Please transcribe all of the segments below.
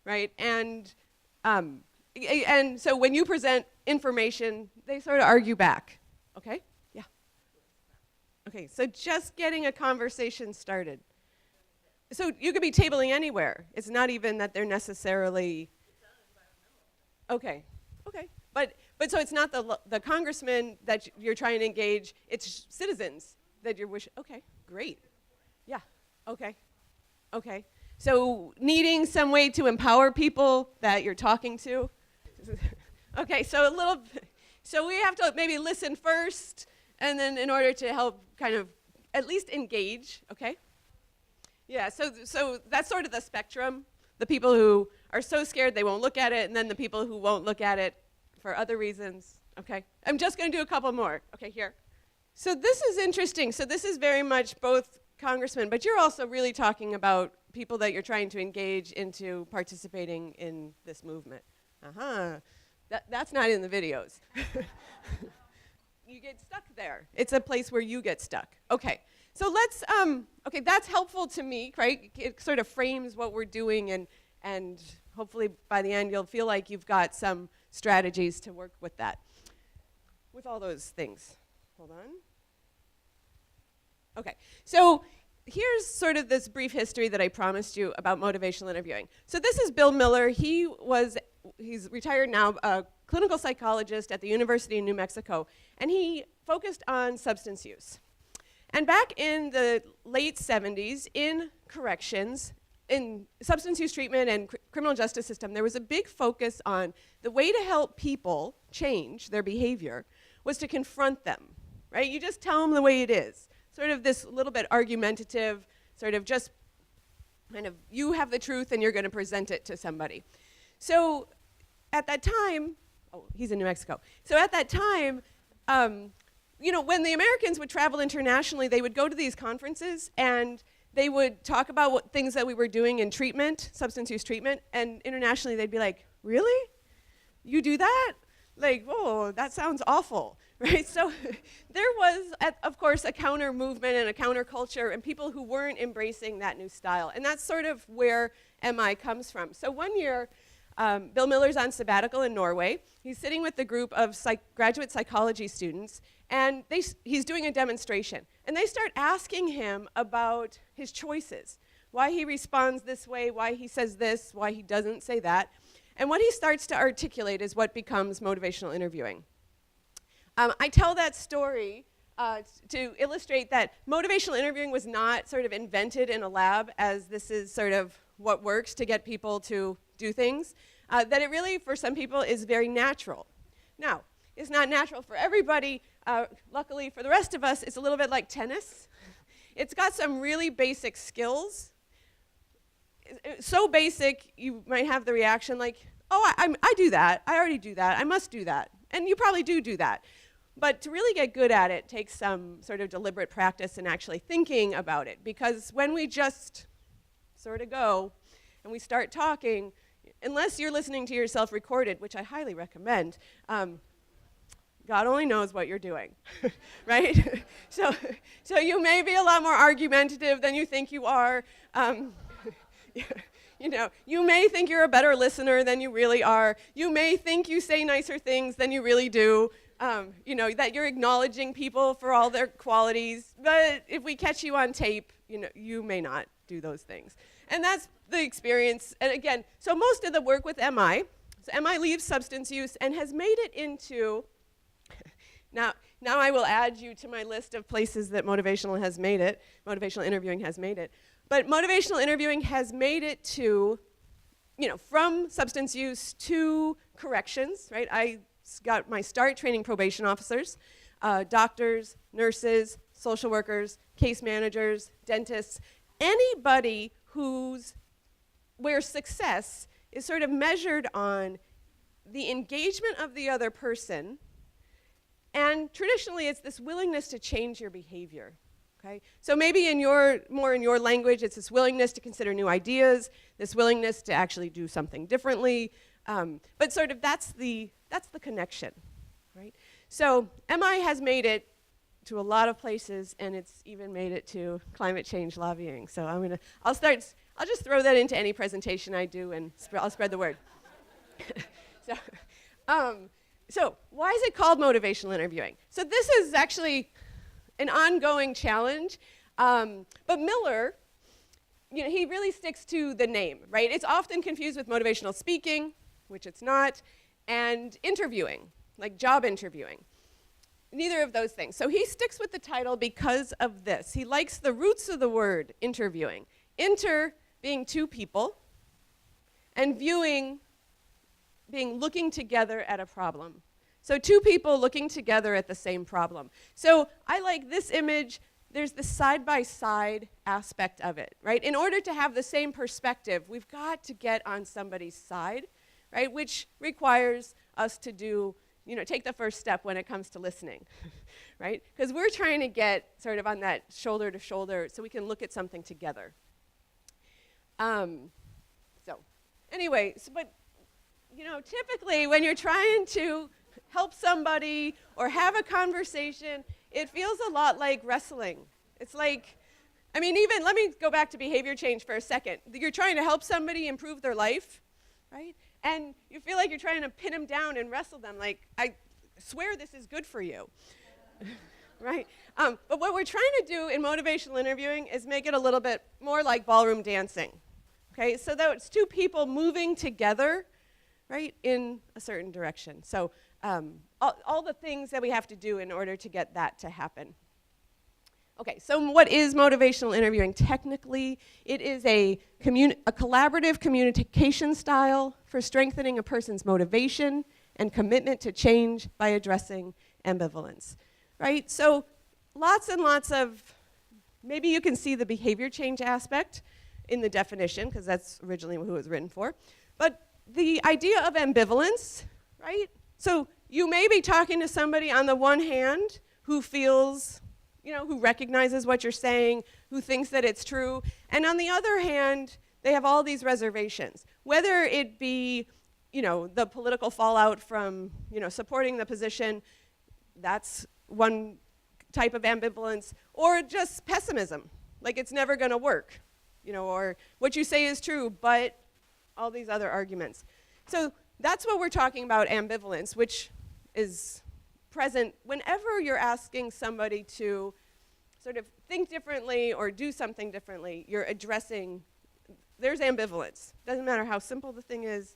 right? And so when you present information, they sort of argue back, okay? Yeah. Okay, so just getting a conversation started. So you could be tabling anywhere. It's not even that they're necessarily... Okay, okay. But so it's not the congressman that you're trying to engage, it's citizens that you're wishing... Okay, great. Yeah, okay, okay. So needing some way to empower people that you're talking to. Okay, so so we have to maybe listen first, and then in order to help kind of at least engage, okay? Yeah, so that's sort of the spectrum. The people who are so scared they won't look at it, and then the people who won't look at it for other reasons, okay? I'm just gonna do a couple more, okay, here. So this is interesting. So this is very much both congressmen, but you're also really talking about people that you're trying to engage into participating in this movement. That's not in the videos. You get stuck there. It's a place where you get stuck. Okay, so let's, okay, that's helpful to me, right? It sort of frames what we're doing, and hopefully by the end you'll feel like you've got some strategies to work with that, with all those things. Hold on. Okay, so here's sort of this brief history that I promised you about motivational interviewing. So this is Bill Miller. He's retired now, a clinical psychologist at the University of New Mexico, and he focused on substance use. And back in the late 70s, in corrections, in substance use treatment and criminal justice system, there was a big focus on the way to help people change their behavior was to confront them, right? You just tell them the way it is. Sort of this little bit argumentative, sort of just kind of, you have the truth and you're going to present it to somebody. So at that time, oh, he's in New Mexico. So at that time, you know, when the Americans would travel internationally, they would go to these conferences and they would talk about what things that we were doing in treatment, substance use treatment, and internationally they'd be like, really? You do that? Like, whoa, that sounds awful, right? So there was, of course, a counter movement and a counter culture and people who weren't embracing that new style. And that's sort of where MI comes from. So one year, Bill Miller's on sabbatical in Norway. He's sitting with a group of graduate psychology students, and he's doing a demonstration. And they start asking him about his choices, why he responds this way, why he says this, why he doesn't say that. And what he starts to articulate is what becomes motivational interviewing. I tell that story to illustrate that motivational interviewing was not sort of invented in a lab as this is sort of what works to get people to do things, that it really, for some people, is very natural. Now, it's not natural for everybody. Luckily, for the rest of us, it's a little bit like tennis. It's got some really basic skills. So basic, you might have the reaction like, oh, I do that. I already do that. I must do that. And you probably do that. But to really get good at it takes some sort of deliberate practice and actually thinking about it. Because when we just sort of go and we start talking, unless you're listening to yourself recorded, which I highly recommend, God only knows what you're doing, right? So you may be a lot more argumentative than you think you are. You know, you may think you're a better listener than you really are. You may think you say nicer things than you really do. You know, that you're acknowledging people for all their qualities. But if we catch you on tape, you know, you may not do those things. And that's the experience. And again, so most of the work with MI, so MI leaves substance use and has made it into, now I will add you to my list of places that motivational interviewing has made it. But motivational interviewing has made it to, you know, from substance use to corrections, right? I got my start training probation officers, doctors, nurses, social workers, case managers, dentists, anybody where success is sort of measured on the engagement of the other person, and traditionally it's this willingness to change your behavior. Okay? So maybe more in your language, it's this willingness to consider new ideas, this willingness to actually do something differently, but sort of that's the connection, right? So MI has made it to a lot of places, and it's even made it to climate change lobbying. So I'll I'll just throw that into any presentation I do, and I'll spread the word. So why is it called motivational interviewing? So this is actually an ongoing challenge, but Miller, he really sticks to the name, right? It's often confused with motivational speaking, which it's not, and interviewing, like job interviewing. Neither of those things. So he sticks with the title because of this. He likes the roots of the word interviewing. Inter being two people, and viewing being looking together at a problem. So two people looking together at the same problem. So I like this image. There's the side-by-side aspect of it, right? In order to have the same perspective, we've got to get on somebody's side, right? Which requires us to do, take the first step when it comes to listening, right? Because we're trying to get sort of on that shoulder to shoulder so we can look at something together. But typically when you're trying to help somebody or have a conversation, it feels a lot like wrestling. It's like, even, let me go back to behavior change for a second. You're trying to help somebody improve their life, right? And you feel like you're trying to pin them down and wrestle them, like, I swear this is good for you, right? But what we're trying to do in motivational interviewing is make it a little bit more like ballroom dancing, okay? So that it's two people moving together, right, in a certain direction. So all the things that we have to do in order to get that to happen. Okay, so what is motivational interviewing? Technically, it is a collaborative communication style for strengthening a person's motivation and commitment to change by addressing ambivalence, right? So lots and lots of, maybe you can see the behavior change aspect in the definition, because that's originally who it was written for, but the idea of ambivalence, right? So you may be talking to somebody on the one hand who feels, who recognizes what you're saying, who thinks that it's true, and on the other hand, they have all these reservations. Whether it be, the political fallout from, supporting the position, that's one type of ambivalence, or just pessimism, like it's never going to work, or what you say is true, but all these other arguments. So that's what we're talking about, ambivalence, which is present whenever you're asking somebody to sort of think differently or do something differently. You're addressing, there's ambivalence. Doesn't matter how simple the thing is,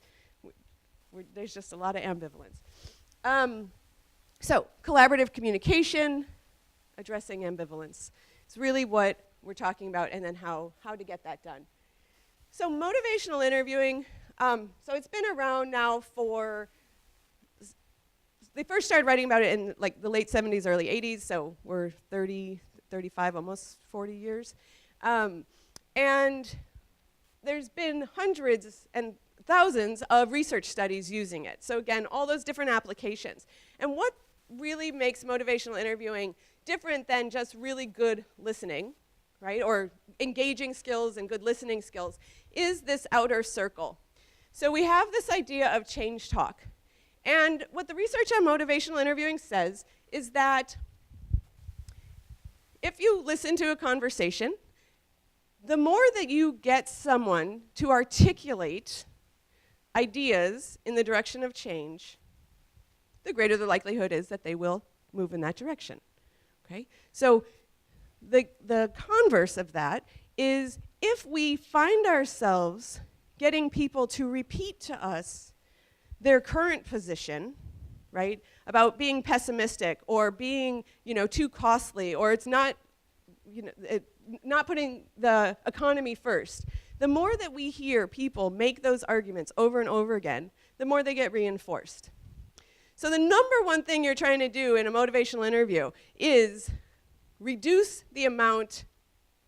there's just a lot of ambivalence. So collaborative communication, addressing ambivalence. It's really what we're talking about, and then how to get that done. So motivational interviewing, so it's been around now for, they first started writing about it in like the late 70s, early 80s, so we're 30, 35, almost 40 years. And there's been hundreds and thousands of research studies using it. So again, all those different applications. And what really makes motivational interviewing different than just really good listening, right, or engaging skills and good listening skills, is this outer circle. So we have this idea of change talk. And what the research on motivational interviewing says is that if you listen to a conversation, the more that you get someone to articulate ideas in the direction of change, the greater the likelihood is that they will move in that direction, okay? So the converse of that is if we find ourselves getting people to repeat to us their current position, right, about being pessimistic or being, too costly, or it's not, not putting the economy first, the more that we hear people make those arguments over and over again, the more they get reinforced. So the number one thing you're trying to do in a motivational interview is reduce the amount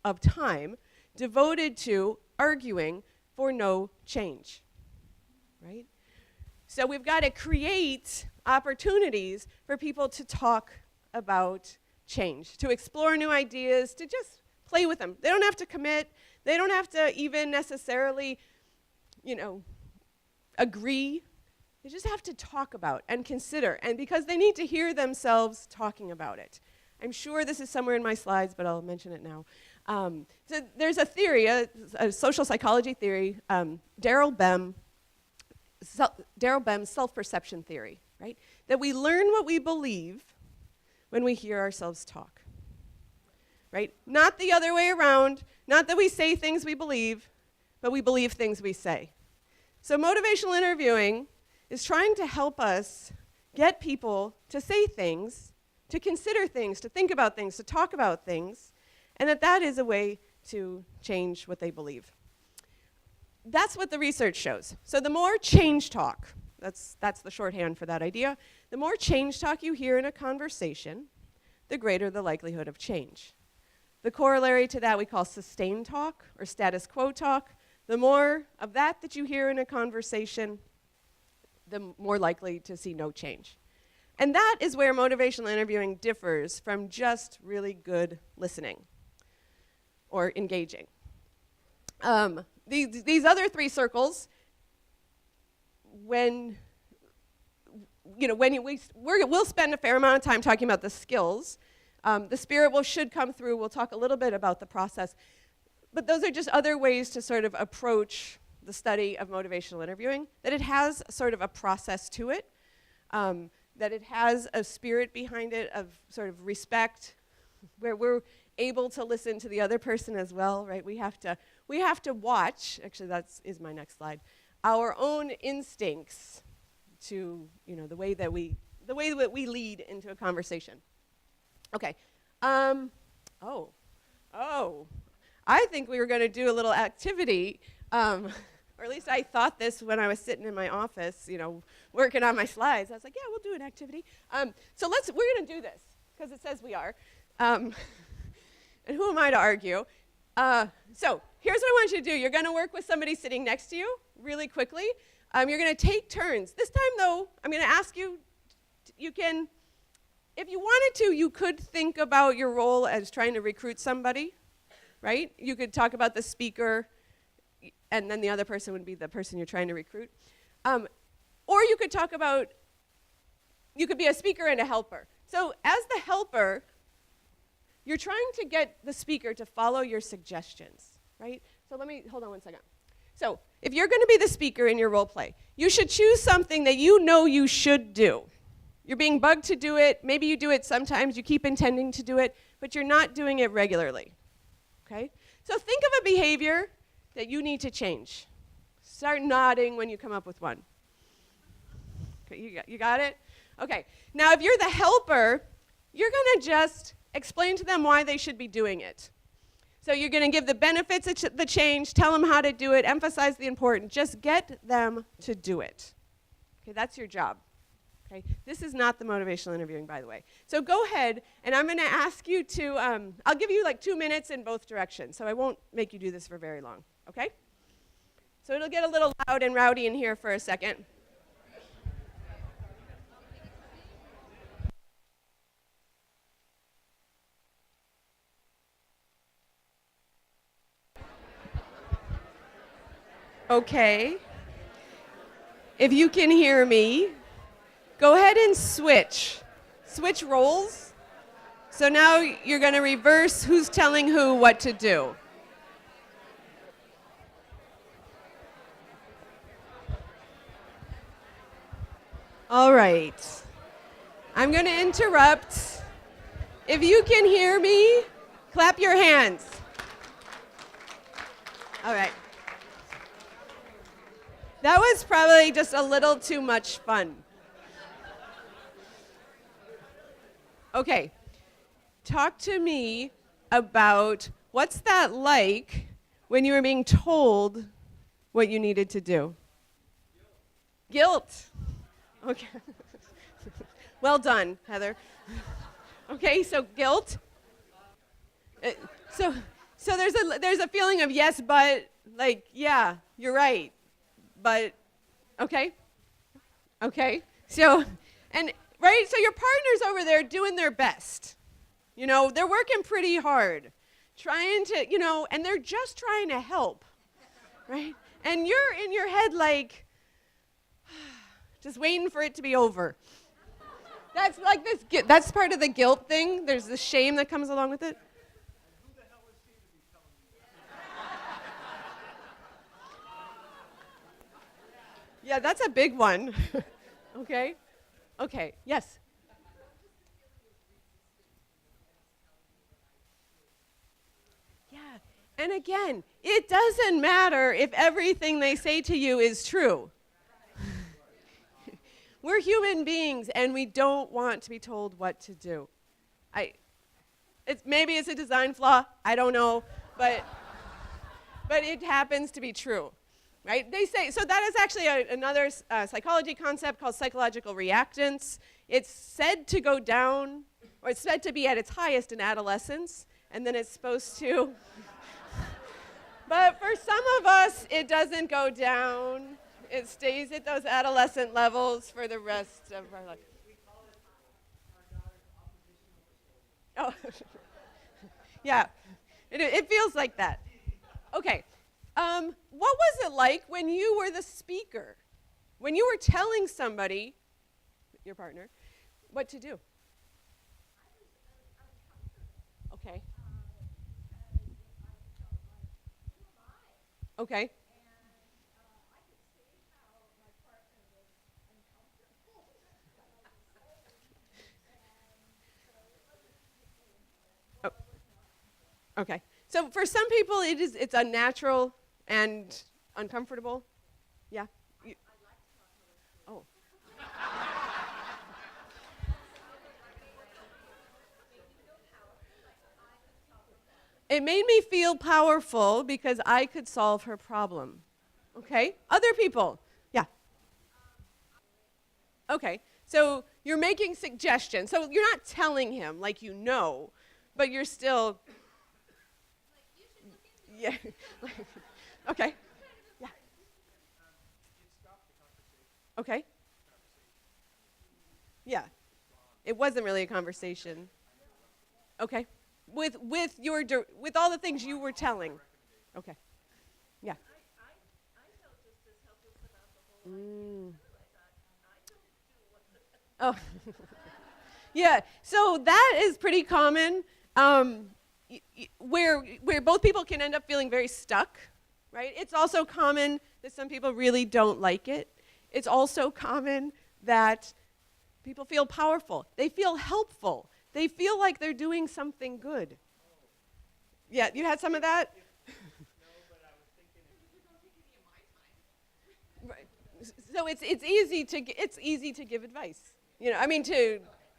of time devoted to arguing for no change, right? So we've got to create opportunities for people to talk about change, to explore new ideas, to just play with them. They don't have to commit. They don't have to even necessarily, agree. They just have to talk about and consider, and because they need to hear themselves talking about it. I'm sure this is somewhere in my slides, but I'll mention it now. So there's a theory, a social psychology theory, Daryl Bem's self-perception theory, right? That we learn what we believe when we hear ourselves talk, right? Not the other way around, not that we say things we believe, but we believe things we say. So motivational interviewing is trying to help us get people to say things, to consider things, to think about things, to talk about things, and that is a way to change what they believe. That's what the research shows. So the more change talk, that's the shorthand for that idea, the more change talk you hear in a conversation, the greater the likelihood of change. The corollary to that we call sustained talk or status quo talk. The more of that you hear in a conversation, the more likely to see no change. And that is where motivational interviewing differs from just really good listening or engaging. These other three circles, we'll spend a fair amount of time talking about the skills. The spirit should come through. We'll talk a little bit about the process. But those are just other ways to sort of approach the study of motivational interviewing, that it has sort of a process to it, that it has a spirit behind it of sort of respect, where we're able to listen to the other person as well, right? We have to watch, actually that is my next slide, our own instincts to, the way that we lead into a conversation. Okay. I think we were going to do a little activity, or at least I thought this when I was sitting in my office, working on my slides. I was like, yeah, we'll do an activity. So we're going to do this, because it says we are. And who am I to argue? So here's what I want you to do. You're going to work with somebody sitting next to you really quickly. You're going to take turns. This time, though, I'm going to ask you, if you wanted to, you could think about your role as trying to recruit somebody, right? You could talk about the speaker, and then the other person would be the person you're trying to recruit. Or you could you could be a speaker and a helper. So as the helper, you're trying to get the speaker to follow your suggestions, right? So hold on one second. So if you're going to be the speaker in your role play, you should choose something that you know you should do. You're being bugged to do it. Maybe you do it sometimes. You keep intending to do it, but you're not doing it regularly, okay? So think of a behavior that you need to change. Start nodding when you come up with one. Okay, you got it? Okay. Now, if you're the helper, you're going to just explain to them why they should be doing it. So you're going to give the benefits of the change, tell them how to do it, emphasize the important. Just get them to do it. Okay, that's your job. Okay, this is not the motivational interviewing, by the way. So go ahead, and I'm going to ask you to, I'll give you like 2 minutes in both directions, so I won't make you do this for very long, okay? So it'll get a little loud and rowdy in here for a second. Okay. If you can hear me, go ahead and switch. Switch roles. So now you're going to reverse who's telling who what to do. All right. I'm going to interrupt. If you can hear me, clap your hands. All right. That was probably just a little too much fun. Okay, talk to me about what's that like when you were being told what you needed to do? Guilt. Okay. Well done, Heather. Okay, so guilt. So there's a feeling of yes, but like yeah, you're right. But, okay, so, and, right, so your partner's over there doing their best. They're working pretty hard, trying to, and they're just trying to help, right? And you're in your head like, just waiting for it to be over. That's like that's part of the guilt thing. There's the shame that comes along with it. Yeah, that's a big one. Okay. Okay, yes. Yeah. And again, it doesn't matter if everything they say to you is true. We're human beings and we don't want to be told what to do. Maybe it's a design flaw, I don't know, but it happens to be true, right? They say, so that is actually another psychology concept called psychological reactance. It's said to go down, or it's said to be at its highest in adolescence, and then it's supposed to. But for some of us, it doesn't go down. It stays at those adolescent levels for the rest of our life. Oh, yeah, it feels like that. Okay, what was it like when you were the speaker? When you were telling somebody, your partner, what to do? Okay. Okay. Oh, okay. So for some people, it's unnatural and uncomfortable. Yeah. Oh. It made me feel powerful because I could solve her problem. Okay. Other people. Yeah. Okay. So you're making suggestions. So you're not telling him like you know, but you're still. Yeah. Okay. Yeah. Okay. Yeah. It wasn't really a conversation. Okay. With all the things you were telling. Okay. Yeah. Mm. Oh. Yeah. So that is pretty common. Where both people can end up feeling very stuck, right? It's also common that some people really don't like it. It's also common that people feel powerful. They feel helpful. They feel like they're doing something good. Yeah, you had some of that? Right. So it's easy to give advice. You know, I mean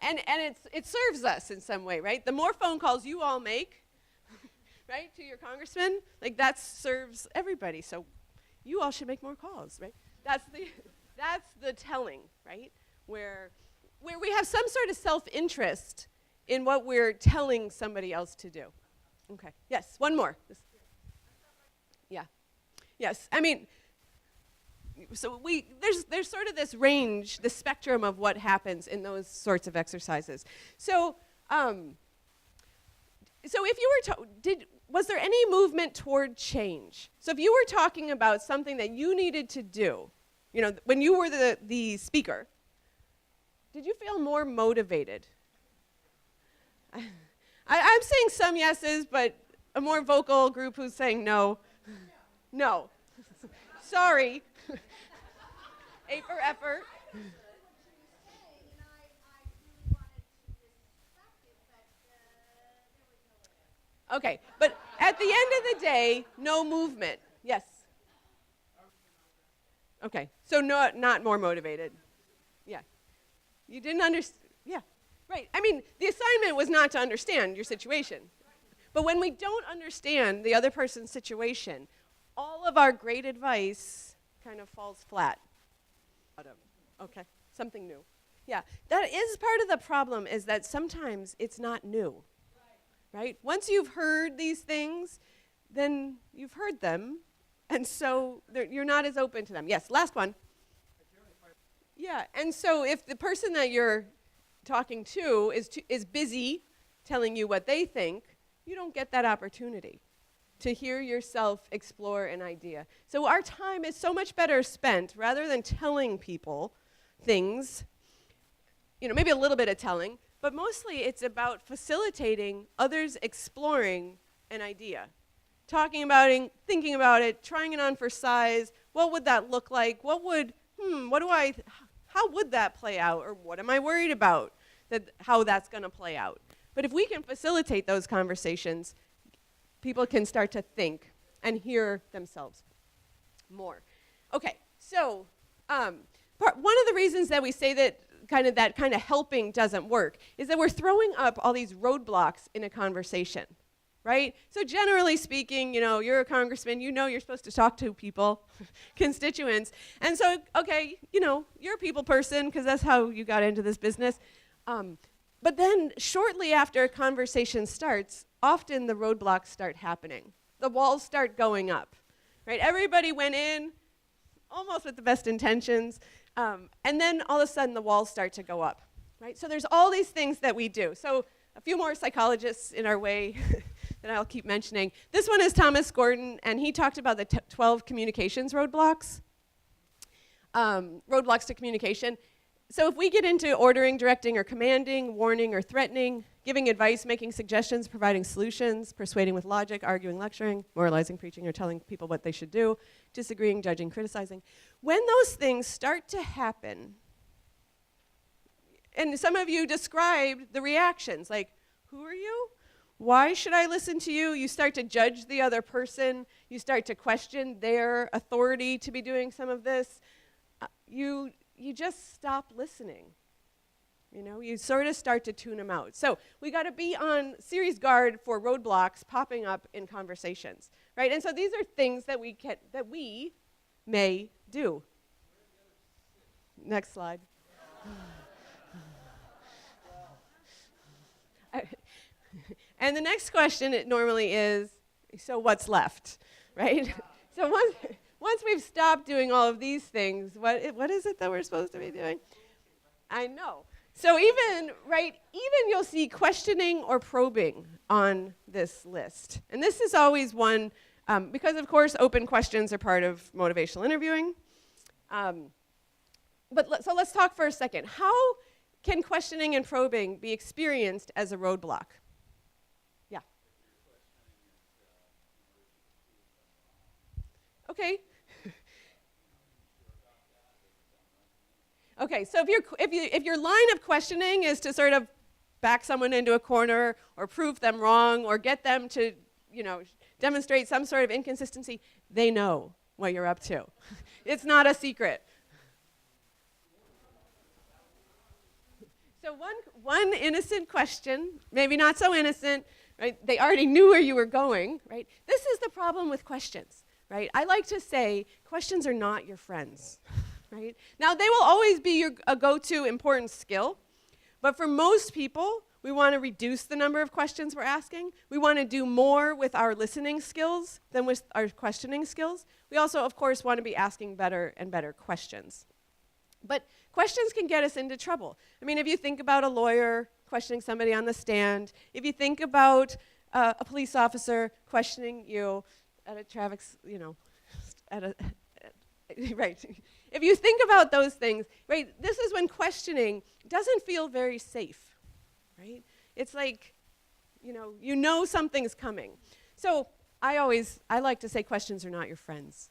and it serves us in some way, right? The more phone calls you all make, right, to your congressman, like that serves everybody. So you all should make more calls, right? That's the telling, right? Where we have some sort of self-interest in what we're telling somebody else to do. Okay. Yes, one more. Yeah. Yes. I mean, so there's sort of this range, the spectrum of what happens in those sorts of exercises. So if you were was there any movement toward change? So if you were talking about something that you needed to do, you know, when you were the speaker, did you feel more motivated? I'm saying some yeses, but a more vocal group who's saying no. No. Sorry. A for effort. Okay, but at the end of the day, no movement. Yes. Okay, so not more motivated. Yeah. You didn't understand. Yeah, right. I mean, the assignment was not to understand your situation. But when we don't understand the other person's situation, all of our great advice kind of falls flat. Okay, something new. Yeah, that is part of the problem, is that sometimes it's not new, right? Once you've heard these things, then you've heard them, and so you're not as open to them. Yes, last one. Yeah, and so if the person that you're talking to is busy telling you what they think, you don't get that opportunity to hear yourself explore an idea. So our time is so much better spent, rather than telling people things, you know, maybe a little bit of telling, but mostly it's about facilitating others exploring an idea. Talking about it, thinking about it, trying it on for size. What would that look like? What would how would that play out? Or what am I worried about, how that's going to play out? But if we can facilitate those conversations, people can start to think and hear themselves more. Okay, so one of the reasons that we say that kind of helping doesn't work is that we're throwing up all these roadblocks in a conversation, right? So generally speaking, you're a congressman, you're supposed to talk to people, constituents, and so, okay, you're a people person because that's how you got into this business. But then shortly after a conversation starts, often the roadblocks start happening. The walls start going up, right? Everybody went in almost with the best intentions, and then all of a sudden the walls start to go up, right? So there's all these things that we do. So a few more psychologists in our way that I'll keep mentioning. This one is Thomas Gordon, and he talked about the 12 communications roadblocks, roadblocks to communication. So if we get into ordering, directing, or commanding, warning, or threatening, giving advice, making suggestions, providing solutions, persuading with logic, arguing, lecturing, moralizing, preaching, or telling people what they should do, disagreeing, judging, criticizing, when those things start to happen, and some of you described the reactions, like, who are you? Why should I listen to you? You start to judge the other person. You start to question their authority to be doing some of this. You just stop listening. You sort of start to tune them out. So we got to be on serious guard for roadblocks popping up in conversations, right? And so these are things that we may do. Next slide. And the next question, it normally is, so what's left, right? So once we've stopped doing all of these things, what is it that we're supposed to be doing? I know. So even you'll see questioning or probing on this list. And this is always one, because of course open questions are part of motivational interviewing. So let's talk for a second. How can questioning and probing be experienced as a roadblock? Yeah. Okay. Okay, so if your line of questioning is to sort of back someone into a corner or prove them wrong or get them to, demonstrate some sort of inconsistency, they know what you're up to. It's not a secret. So one innocent question, maybe not so innocent, right? They already knew where you were going, right? This is the problem with questions, right? I like to say questions are not your friends. Right? Now, they will always be a go-to important skill, but for most people, we want to reduce the number of questions we're asking. We want to do more with our listening skills than with our questioning skills. We also, of course, want to be asking better and better questions. But questions can get us into trouble. I mean, if you think about a lawyer questioning somebody on the stand, if you think about a police officer questioning you at a traffic, right. If you think about those things, right, this is when questioning doesn't feel very safe, right? It's like, you know something's coming. So I like to say questions are not your friends,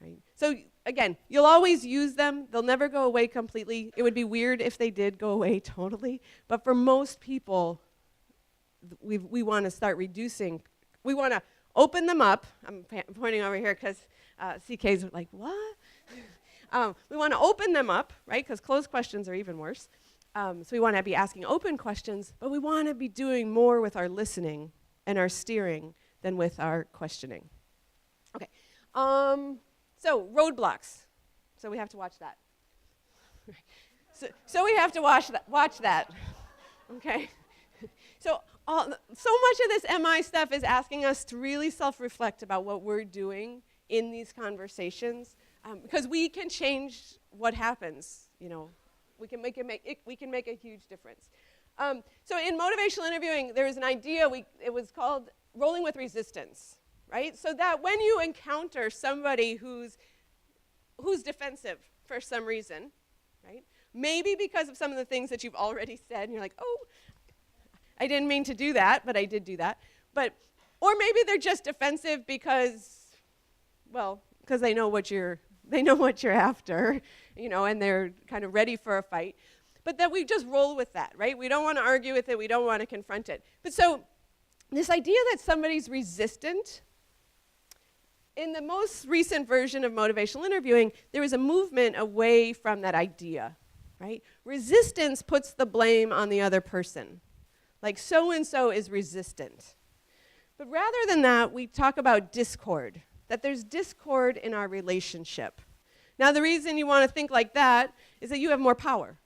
right? So again, you'll always use them. They'll never go away completely. It would be weird if they did go away totally. But for most people, we want to start reducing. We want to open them up. I'm pointing over here because CK's like, what? We want to open them up, right? Because closed questions are even worse. So we want to be asking open questions, but we want to be doing more with our listening and our steering than with our questioning. Okay. So roadblocks. So we have to watch that. So we have to watch that. Okay. So much of this MI stuff is asking us to really self-reflect about what we're doing in these conversations. Because we can change what happens, we can make a huge difference. So in motivational interviewing, there was an idea, it was called rolling with resistance, right? So that when you encounter somebody who's defensive for some reason, right? Maybe because of some of the things that you've already said, and you're like, oh, I didn't mean to do that, but I did do that. Or maybe they're just defensive because they know what you're they know what you're after, and they're kind of ready for a fight. But that we just roll with that, right? We don't want to argue with it. We don't want to confront it. But so this idea that somebody's resistant, in the most recent version of motivational interviewing, there was a movement away from that idea, right? Resistance puts the blame on the other person. Like, so-and-so is resistant. But rather than that, we talk about discord, that there's discord in our relationship. Now, the reason you want to think like that is that you have more power.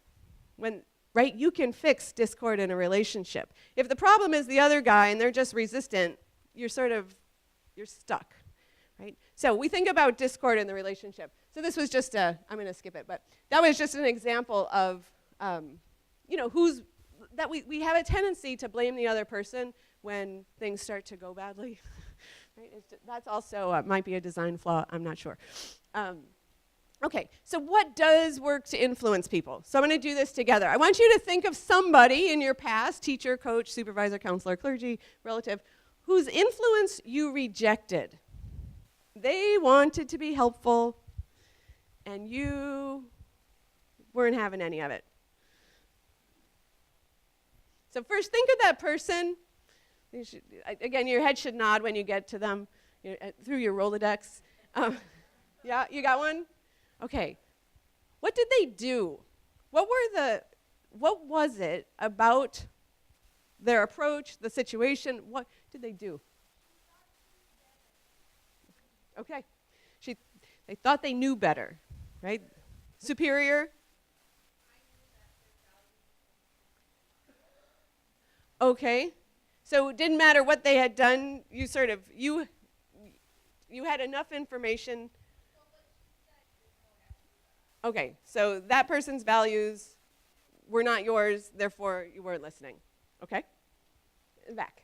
Right? You can fix discord in a relationship. If the problem is the other guy and they're just resistant, you're stuck. Right? So we think about discord in the relationship. So this was just I'm going to skip it, but that was just an example of, we have a tendency to blame the other person when things start to go badly. Right? That's also might be a design flaw. I'm not sure. Okay, so what does work to influence people? So I'm going to do this together. I want you to think of somebody in your past, teacher, coach, supervisor, counselor, clergy, relative, whose influence you rejected. They wanted to be helpful, and you weren't having any of it. So first, think of that person. Again, your head should nod when you get to them through your Rolodex. Yeah, you got one? Okay. What did they do? What was it about their approach, the situation? What did they do? Okay. They thought they knew better, right? Superior? Okay. So it didn't matter what they had done, you had enough information. Okay, so that person's values were not yours, therefore you weren't listening. Okay? Back.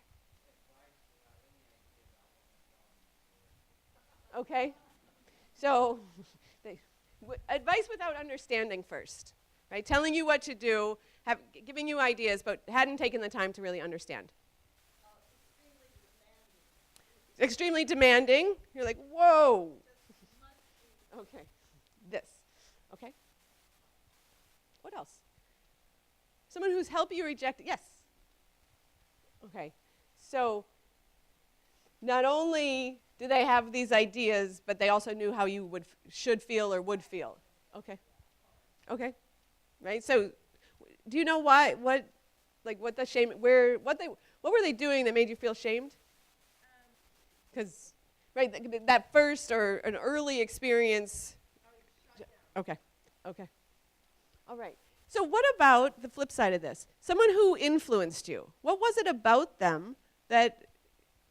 Okay. So advice without understanding first, right? Telling you what to do, giving you ideas, but hadn't taken the time to really understand. Extremely demanding. You're like, whoa. Okay. This. Okay. What else? Someone who's helped you reject. Yes. Okay. So not only do they have these ideas, but they also knew how you should feel or would feel. Okay. Okay. Right. So do you know why? What the shame? What were they doing that made you feel shamed? Because, right, that first or an early experience. Okay, okay. All right. So what about the flip side of this? Someone who influenced you. What was it about them that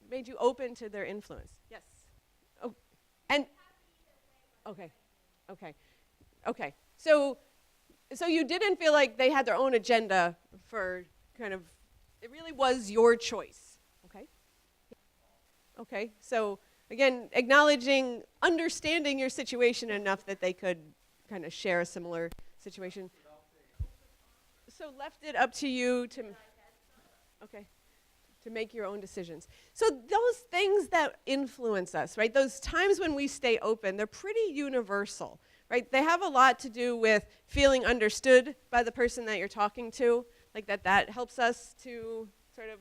made you open to their influence? Yes. Oh, and, okay, okay, okay. So you didn't feel like they had their own agenda for kind of, it really was your choice. Okay? Okay, so again, understanding your situation enough that they could kind of share a similar situation. So left it up to you to make your own decisions. So those things that influence us, right? Those times when we stay open, they're pretty universal, right? They have a lot to do with feeling understood by the person that you're talking to, like that helps us to sort of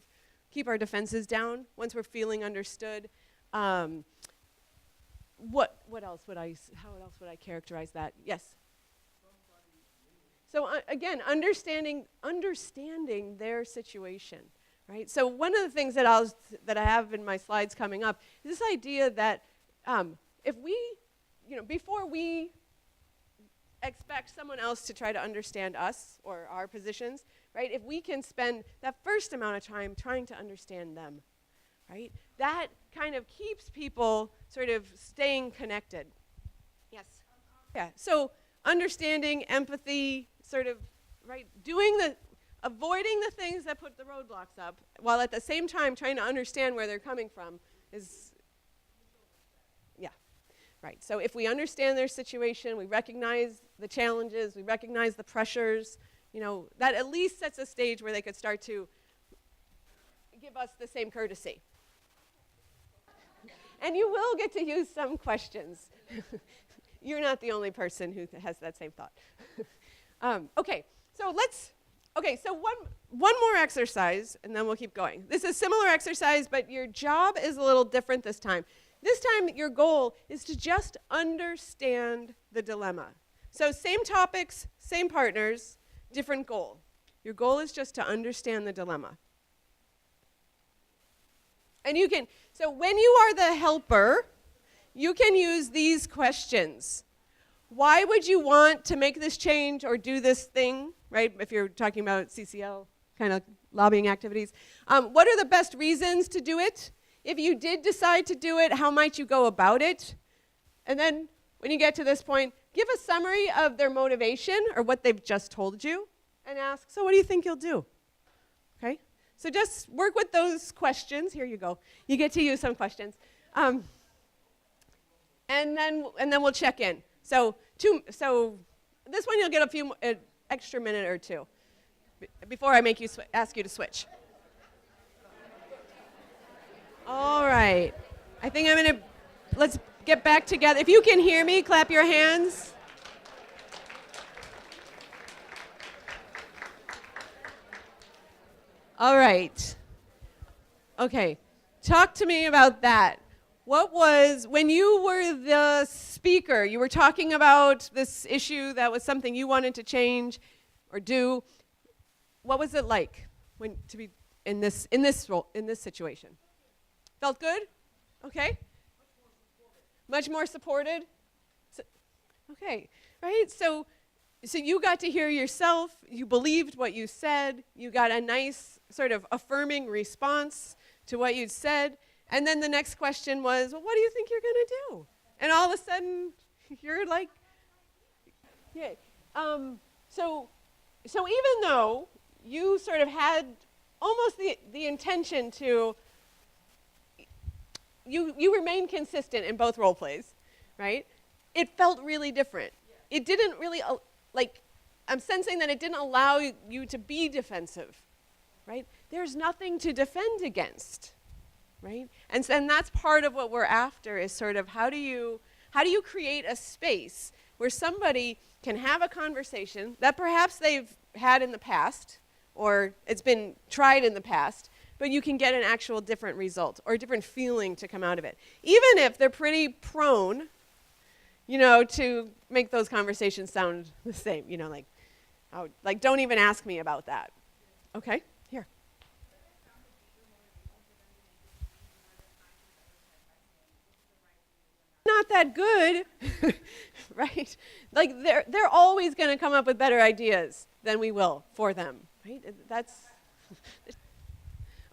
keep our defenses down once we're feeling understood. How else would I characterize that? Yes. So again, understanding their situation, right? So one of the things that I have in my slides coming up is this idea that if we, before we expect someone else to try to understand us or our positions, right? If we can spend that first amount of time trying to understand them, right? That kind of keeps people sort of staying connected. Yes. Yeah. So understanding, empathy, sort of, right? Avoiding the things that put the roadblocks up, while at the same time trying to understand where they're coming from is, yeah. Right. So if we understand their situation, we recognize the challenges, we recognize the pressures, that at least sets a stage where they could start to give us the same courtesy. And you will get to use some questions. You're not the only person who has that same thought. Okay, so one more exercise, and then we'll keep going. This is a similar exercise, but your job is a little different this time. This time, your goal is to just understand the dilemma. So same topics, same partners, different goal. Your goal is just to understand the dilemma. And so when you are the helper, you can use these questions. Why would you want to make this change or do this thing, right? If you're talking about CCL kind of lobbying activities. What are the best reasons to do it? If you did decide to do it, how might you go about it? And then when you get to this point, give a summary of their motivation or what they've just told you and ask, so what do you think you'll do? Okay? So just work with those questions. Here you go. You get to use some questions. And then we'll check in. So this one you'll get an extra minute or two before I make you ask you to switch. All right. I think let's get back together. If you can hear me, clap your hands. All right. Okay. Talk to me about that. When you were the speaker, you were talking about this issue that was something you wanted to change or do. What was it like to be in this role, in this situation? Felt good? Okay. Much more supported? Okay, right? So you got to hear yourself, you believed what you said, you got a nice sort of affirming response to what you'd said, and then the next question was, well, what do you think you're going to do? And all of a sudden, you're like, yeah. So even though you sort of had almost the intention to, you remained consistent in both role plays, right? It felt really different. Yeah. It didn't really, I'm sensing that it didn't allow you to be defensive, right? There's nothing to defend against, right? And that's part of what we're after is sort of how do you create a space where somebody can have a conversation that perhaps they've had in the past or it's been tried in the past, but you can get an actual different result or a different feeling to come out of it. Even if they're pretty prone, to make those conversations sound the same, like don't even ask me about that. Okay, here. Not that good, right? Like they're always going to come up with better ideas than we will for them, right? That's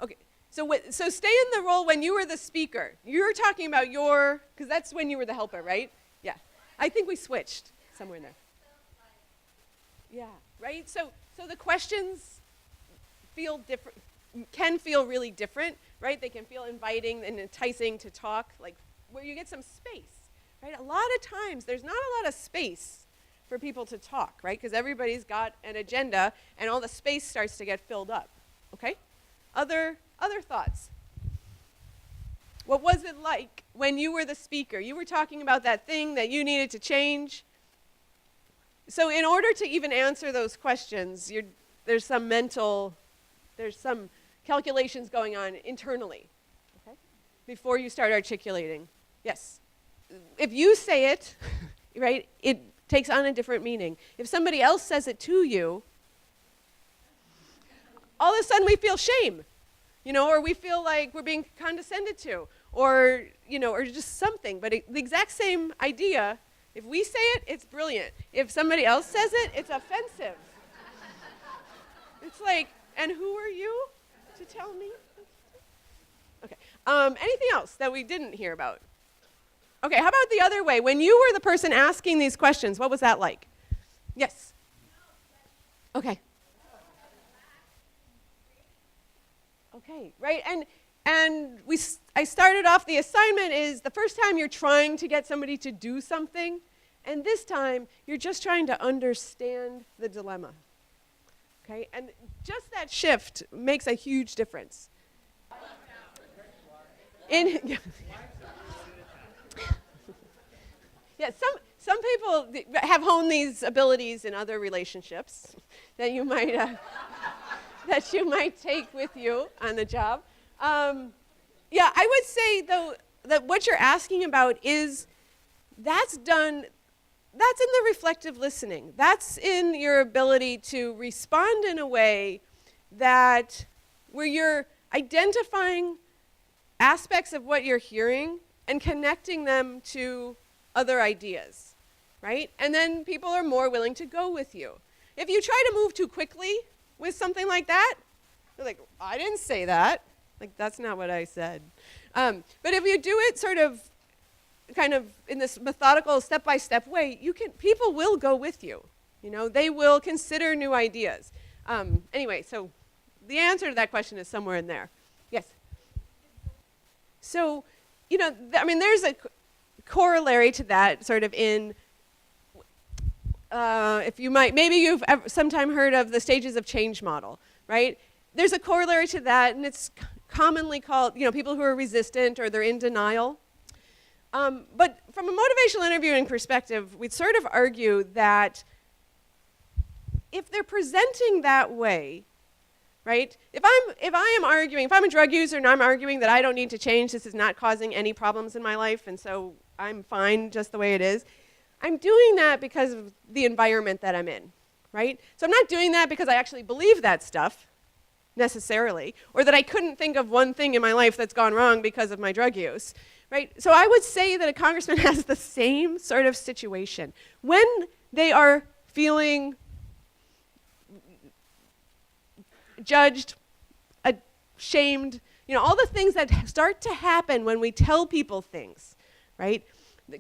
okay. So stay in the role when you were the speaker. You were talking about because that's when you were the helper, right? Yeah. I think we switched somewhere in there. Yeah, right? So the questions can feel really different, right? They can feel inviting and enticing to talk, like where you get some space, right? A lot of times there's not a lot of space for people to talk, right? Because everybody's got an agenda and all the space starts to get filled up, okay? Other thoughts? What was it like when you were the speaker? You were talking about that thing that you needed to change. So in order to even answer those questions, there's some calculations going on internally, okay? Before you start articulating. Yes? If you say it, right, it takes on a different meaning. If somebody else says it to you, all of a sudden we feel shame, or we feel like we're being condescended to, or just something. But the exact same idea, if we say it, it's brilliant. If somebody else says it, it's offensive. It's like, and who are you to tell me? Okay. Anything else that we didn't hear about? Okay, how about the other way? When you were the person asking these questions, what was that like? Yes. Okay. Okay, right, and I started off, the assignment is the first time you're trying to get somebody to do something, and this time you're just trying to understand the dilemma, okay? And just that shift makes a huge difference. Yeah, some people have honed these abilities in other relationships that you might that you might take with you on the job. Yeah, I would say though that what you're asking about is that's in the reflective listening. That's in your ability to respond in a way that where you're identifying aspects of what you're hearing and connecting them to other ideas, right? And then people are more willing to go with you. If you try to move too quickly with something like that, they're like, I didn't say that. Like, that's not what I said. But if you do it sort of kind of in this methodical step-by-step way, people will go with you. You know, they will consider new ideas. Anyway, so the answer to that question is somewhere in there. Yes? So, you know, there's a corollary to that sort of in, maybe you've sometime heard of the stages of change model, right? There's a corollary to that, and it's commonly called, you know, people who are resistant or they're in denial. But from a motivational interviewing perspective, we'd sort of argue that if they're presenting that way, right? If I'm a drug user and I'm arguing that I don't need to change, this is not causing any problems in my life, and so I'm fine just the way it is, I'm doing that because of the environment that I'm in, right? So I'm not doing that because I actually believe that stuff, necessarily, or that I couldn't think of one thing in my life that's gone wrong because of my drug use, right? So I would say that a congressman has the same sort of situation. When they are feeling judged, ashamed, you know, all the things that start to happen when we tell people things, right?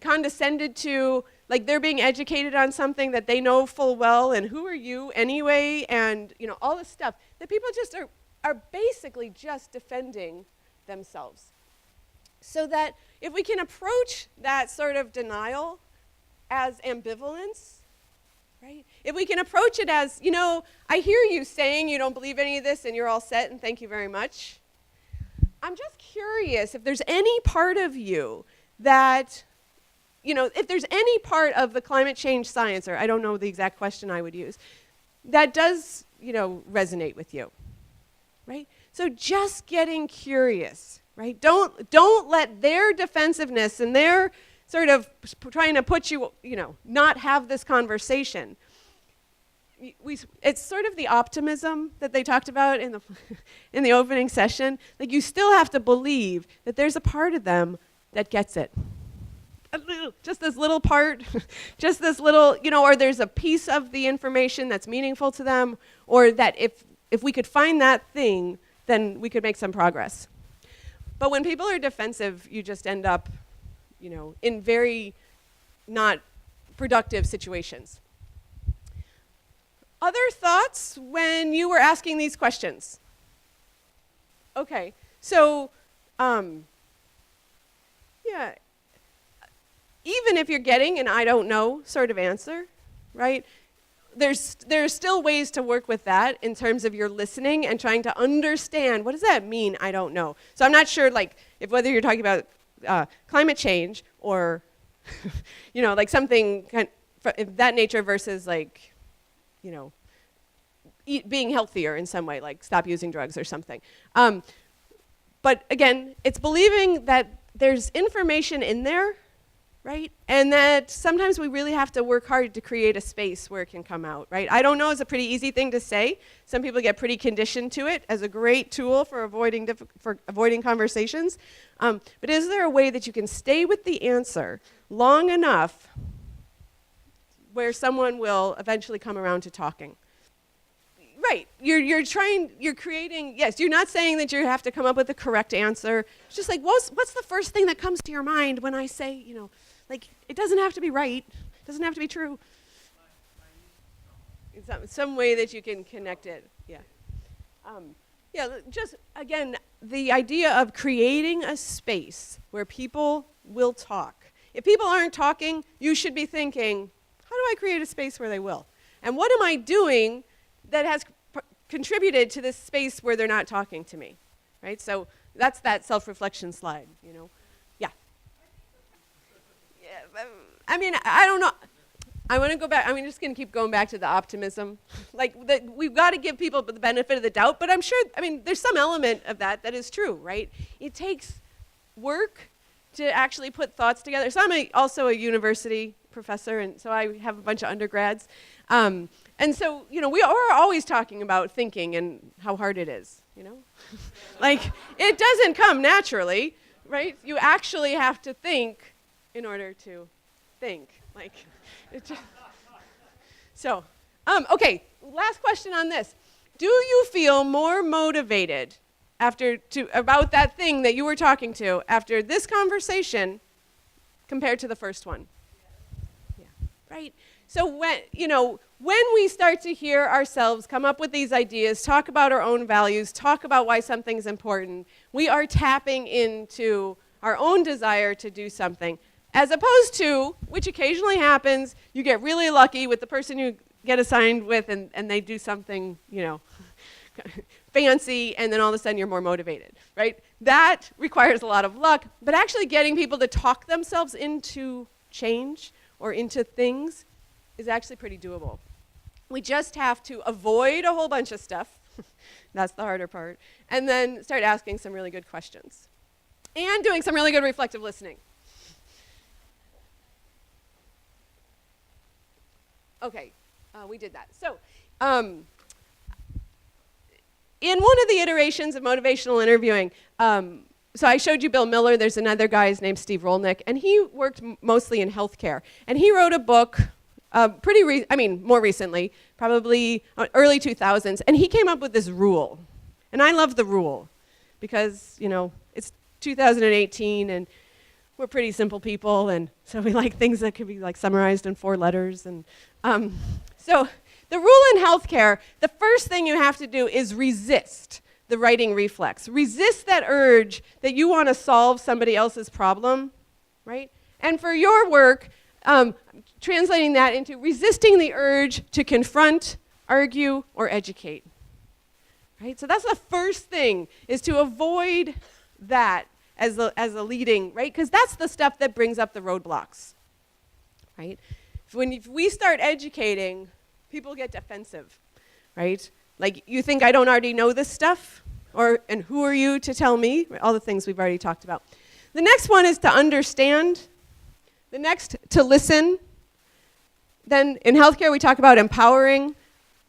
Condescended to, like they're being educated on something that they know full well, and who are you anyway, and you know, all this stuff that people just are basically just defending themselves. So that if we can approach that sort of denial as ambivalence, right? If we can approach it as, you know, I hear you saying you don't believe any of this and you're all set and thank you very much. I'm just curious if there's any part of you that, you know, if there's any part of the climate change science, or I don't know the exact question I would use, that does, you know, resonate with you, right? So just getting curious, right? Don't let their defensiveness and their sort of trying to put you, you know, not have this conversation. It's sort of the optimism that they talked about in the in the opening session. Like, you still have to believe that there's a part of them that gets it. Just this little part, just this little, you know, or there's a piece of the information that's meaningful to them, or that if we could find that thing, then we could make some progress. But when people are defensive, you just end up, you know, in very not productive situations. Other thoughts when you were asking these questions? Okay, so, yeah, even if you're getting an I don't know sort of answer, right? There's still ways to work with that in terms of your listening and trying to understand, what does that mean, I don't know? So I'm not sure, like, if whether you're talking about climate change or, you know, like something of that nature versus, like, you know, being healthier in some way, like stop using drugs or something. But again, it's believing that there's information in there, right? And that sometimes we really have to work hard to create a space where it can come out, right? I don't know is a pretty easy thing to say. Some people get pretty conditioned to it as a great tool for avoiding conversations. But is there a way that you can stay with the answer long enough where someone will eventually come around to talking? Right, you're creating, yes, you're not saying that you have to come up with the correct answer. It's just like, what's the first thing that comes to your mind when I say, you know, like, it doesn't have to be right, it doesn't have to be true. It's some way that you can connect it, yeah. Yeah, just, again, the idea of creating a space where people will talk. If people aren't talking, you should be thinking, how do I create a space where they will? And what am I doing that has contributed to this space where they're not talking to me, right? So that's that self-reflection slide, you know? Yeah. I mean, I don't know. I want to go back. I'm just going to keep going back to the optimism. We've got to give people the benefit of the doubt, but I'm sure, there's some element of that is true, right? It takes work to actually put thoughts together. So I'm also a university professor, and so I have a bunch of undergrads. And so, we are always talking about thinking and how hard it is, it doesn't come naturally, right? You actually have to think in order to think. Okay, last question on this. Do you feel more motivated about that thing that you were talking to after this conversation compared to the first one? Yeah, right? So when we start to hear ourselves come up with these ideas, talk about our own values, talk about why something's important, we are tapping into our own desire to do something. As opposed to, which occasionally happens, you get really lucky with the person you get assigned with and they do something, fancy, and then all of a sudden you're more motivated, right? That requires a lot of luck, but actually getting people to talk themselves into change or into things is actually pretty doable. We just have to avoid a whole bunch of stuff. That's the harder part. And then start asking some really good questions. And doing some really good reflective listening. Okay, we did that. So, in one of the iterations of motivational interviewing, so I showed you Bill Miller. There's another guy named Steve Rolnick, and he worked mostly in healthcare. And he wrote a book, more recently, probably early 2000s, and he came up with this rule. And I love the rule because, it's 2018, and we're pretty simple people, and so we like things that can be summarized in 4 letters. And so the rule in healthcare, the first thing you have to do is resist the writing reflex. Resist that urge that you want to solve somebody else's problem, right? And for your work, translating that into resisting the urge to confront, argue, or educate, right? So that's the first thing, is to avoid that as a leading, right? Because that's the stuff that brings up the roadblocks, right? If we start educating, people get defensive, right? You think I don't already know this stuff? And who are you to tell me? All the things we've already talked about. The next one is to understand. The next, to listen. Then in healthcare, we talk about empowering,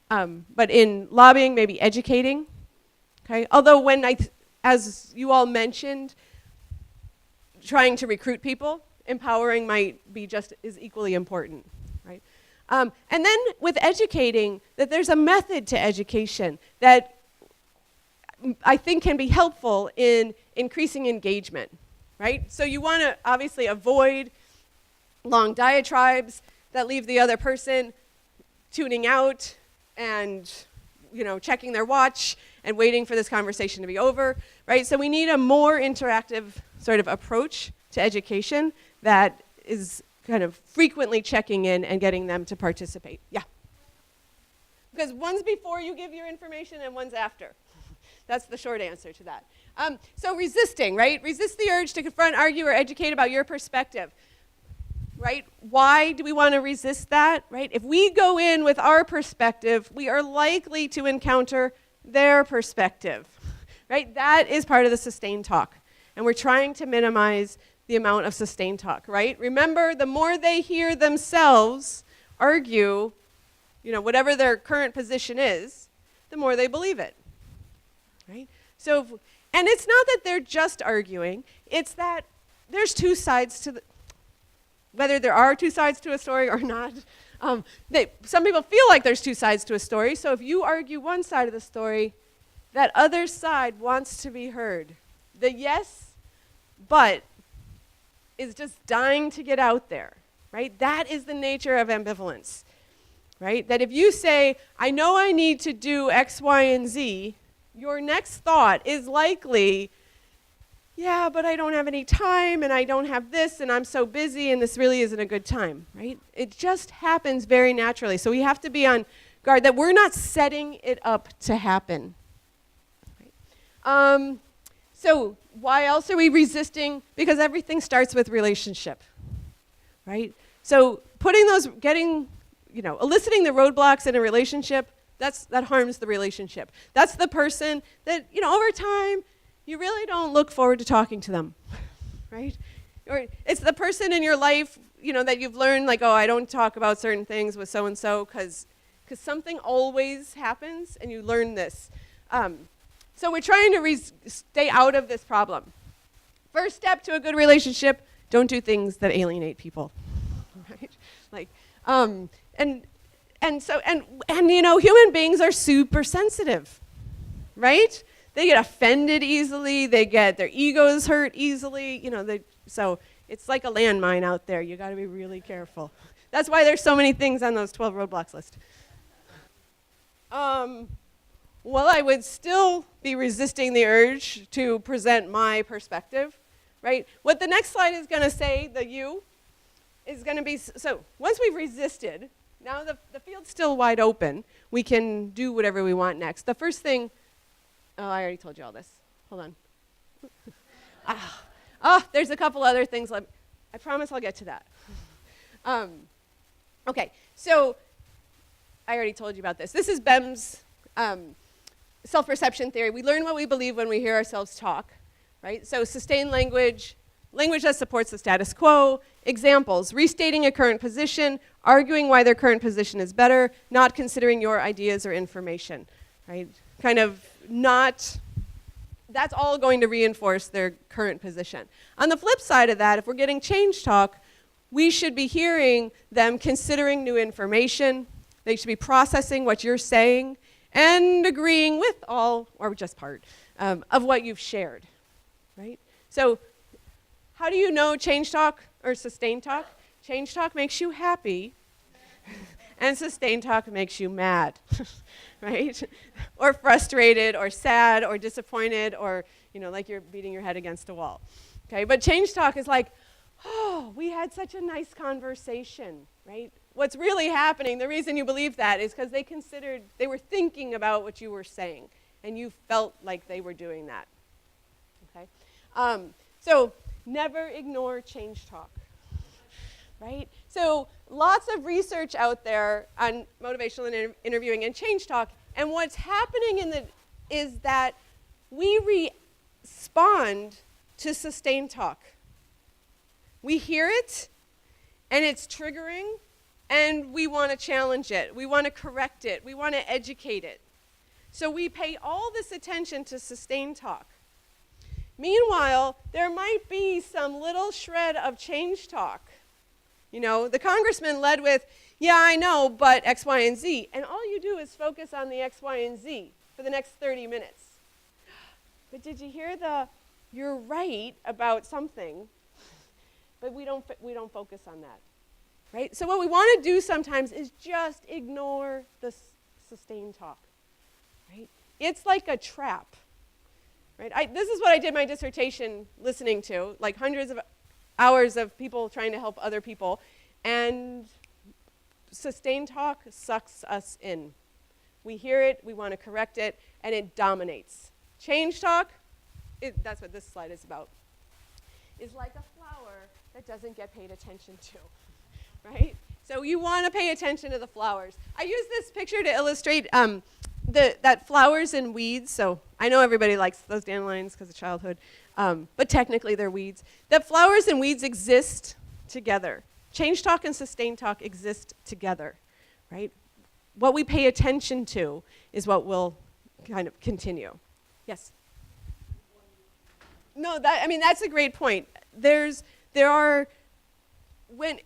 but in lobbying, maybe educating, okay? Although as you all mentioned, trying to recruit people, empowering might be just as equally important, right? And then with educating, that there's a method to education that I think can be helpful in increasing engagement, right? So you want to obviously avoid long diatribes that leave the other person tuning out and checking their watch and waiting for this conversation to be over, right? So we need a more interactive sort of approach to education that is kind of frequently checking in and getting them to participate. Yeah? Because one's before you give your information and one's after. That's the short answer to that. So resisting, right? Resist the urge to confront, argue, or educate about your perspective, right? Why do we want to resist that, right? If we go in with our perspective, we are likely to encounter their perspective, right? That is part of the sustained talk. And we're trying to minimize the amount of sustained talk, right? Remember, the more they hear themselves argue, whatever their current position is, the more they believe it, right? And it's not that they're just arguing, it's that there's two sides to whether there are two sides to a story or not. Some people feel like there's two sides to a story, so if you argue one side of the story, that other side wants to be heard. The yes, but is just dying to get out there, right? That is the nature of ambivalence, right? That if you say, I know I need to do X, Y, and Z, your next thought is likely, yeah, but I don't have any time, and I don't have this, and I'm so busy, and this really isn't a good time, right? It just happens very naturally. So we have to be on guard that we're not setting it up to happen. Right? So why else are we resisting? Because everything starts with relationship, right? So eliciting the roadblocks in a relationship, that harms the relationship. That's the person that, over time, you really don't look forward to talking to them, right? Or it's the person in your life, that you've learned, like, oh, I don't talk about certain things with so-and-so because something always happens, and you learn this. So we're trying to stay out of this problem. First step to a good relationship, don't do things that alienate people, right? Like, human beings are super sensitive, right? They get offended easily. They get their egos hurt easily. So it's like a landmine out there. You got to be really careful. That's why there's so many things on those 12 roadblocks list. Well, I would still be resisting the urge to present my perspective, right? What the next slide is going to say, the you, is going to be, so once we've resisted, now the field's still wide open. We can do whatever we want next. The first thing, I already told you all this. Hold on. There's a couple other things. I promise I'll get to that. Okay, so I already told you about this. This is Bem's self-perception theory. We learn what we believe when we hear ourselves talk, right? So sustained language that supports the status quo. Examples, restating a current position, arguing why their current position is better, not considering your ideas or information, right? That's all going to reinforce their current position. On the flip side of that, if we're getting change talk, we should be hearing them considering new information. They should be processing what you're saying and agreeing with all, or just part, of what you've shared, right? So how do you know change talk or sustained talk? Change talk makes you happy, and sustained talk makes you mad, right? Or frustrated, or sad, or disappointed, or like you're beating your head against a wall. Okay, but change talk is like, oh, we had such a nice conversation, right? What's really happening, the reason you believe that is because they were thinking about what you were saying, and you felt like they were doing that. Okay, so never ignore change talk. Right? So lots of research out there on motivational interviewing and change talk, and what's happening is that we respond to sustained talk. We hear it, and it's triggering, and we want to challenge it. We want to correct it. We want to educate it. So we pay all this attention to sustained talk. Meanwhile, there might be some little shred of change talk. The congressman led with, yeah, I know, but X, Y, and Z. And all you do is focus on the X, Y, and Z for the next 30 minutes. But did you hear you're right about something, but we don't focus on that, right? So what we want to do sometimes is just ignore the sustained talk, right? It's like a trap, right? This is what I did my dissertation listening to, like hundreds of hours of people trying to help other people, and sustained talk sucks us in. We hear it, we want to correct it, and it dominates. Change talk, that's what this slide is about, is like a flower that doesn't get paid attention to, right? So you want to pay attention to the flowers. I use this picture to illustrate that flowers and weeds, so I know everybody likes those dandelions because of childhood, but technically they're weeds. That flowers and weeds exist together. Change talk and sustained talk exist together, right? What we pay attention to is what will kind of continue. Yes? No, that's a great point. There are,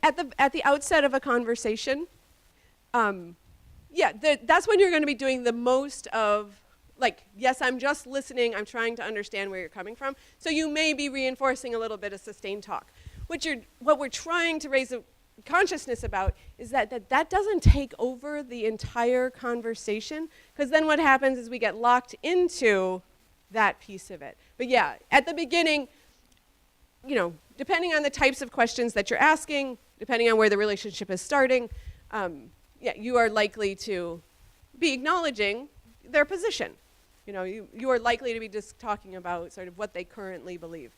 at the outset of a conversation, that's when you're going to be doing the most of, like, yes, I'm just listening, I'm trying to understand where you're coming from. So you may be reinforcing a little bit of sustained talk. What we're trying to raise a consciousness about is that doesn't take over the entire conversation, because then what happens is we get locked into that piece of it. But yeah, at the beginning, depending on the types of questions that you're asking, depending on where the relationship is starting, you are likely to be acknowledging their position. You are likely to be just talking about sort of what they currently believe.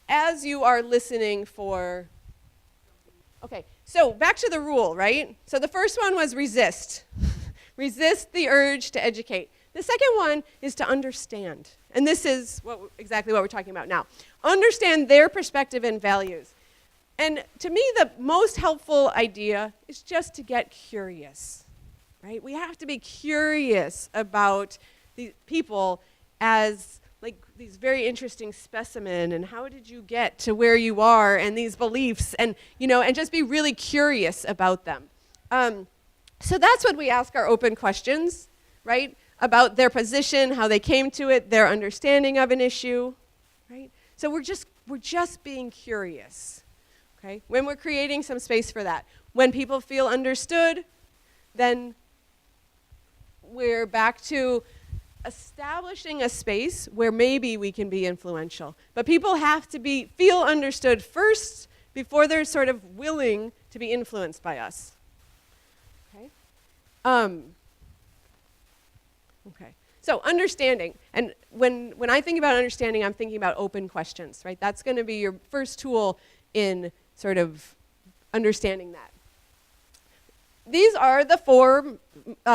As you are listening for Okay, so back to the rule, right? So the first one was resist. Resist the urge to educate. The second one is to understand. And this is exactly what we're talking about now. Understand their perspective and values. And to me, the most helpful idea is just to get curious, right? We have to be curious about these people as like these very interesting specimen, and how did you get to where you are, and these beliefs, and and just be really curious about them. So that's what we ask our open questions, right? About their position, how they came to it, their understanding of an issue, right? So we're just being curious, okay? When we're creating some space for that. When people feel understood, then we're back to establishing a space where maybe we can be influential. But people have to feel understood first before they're sort of willing to be influenced by us. Okay? Okay. So understanding. And when I think about understanding, I'm thinking about open questions, right? That's going to be your first tool in sort of understanding that. These are the 4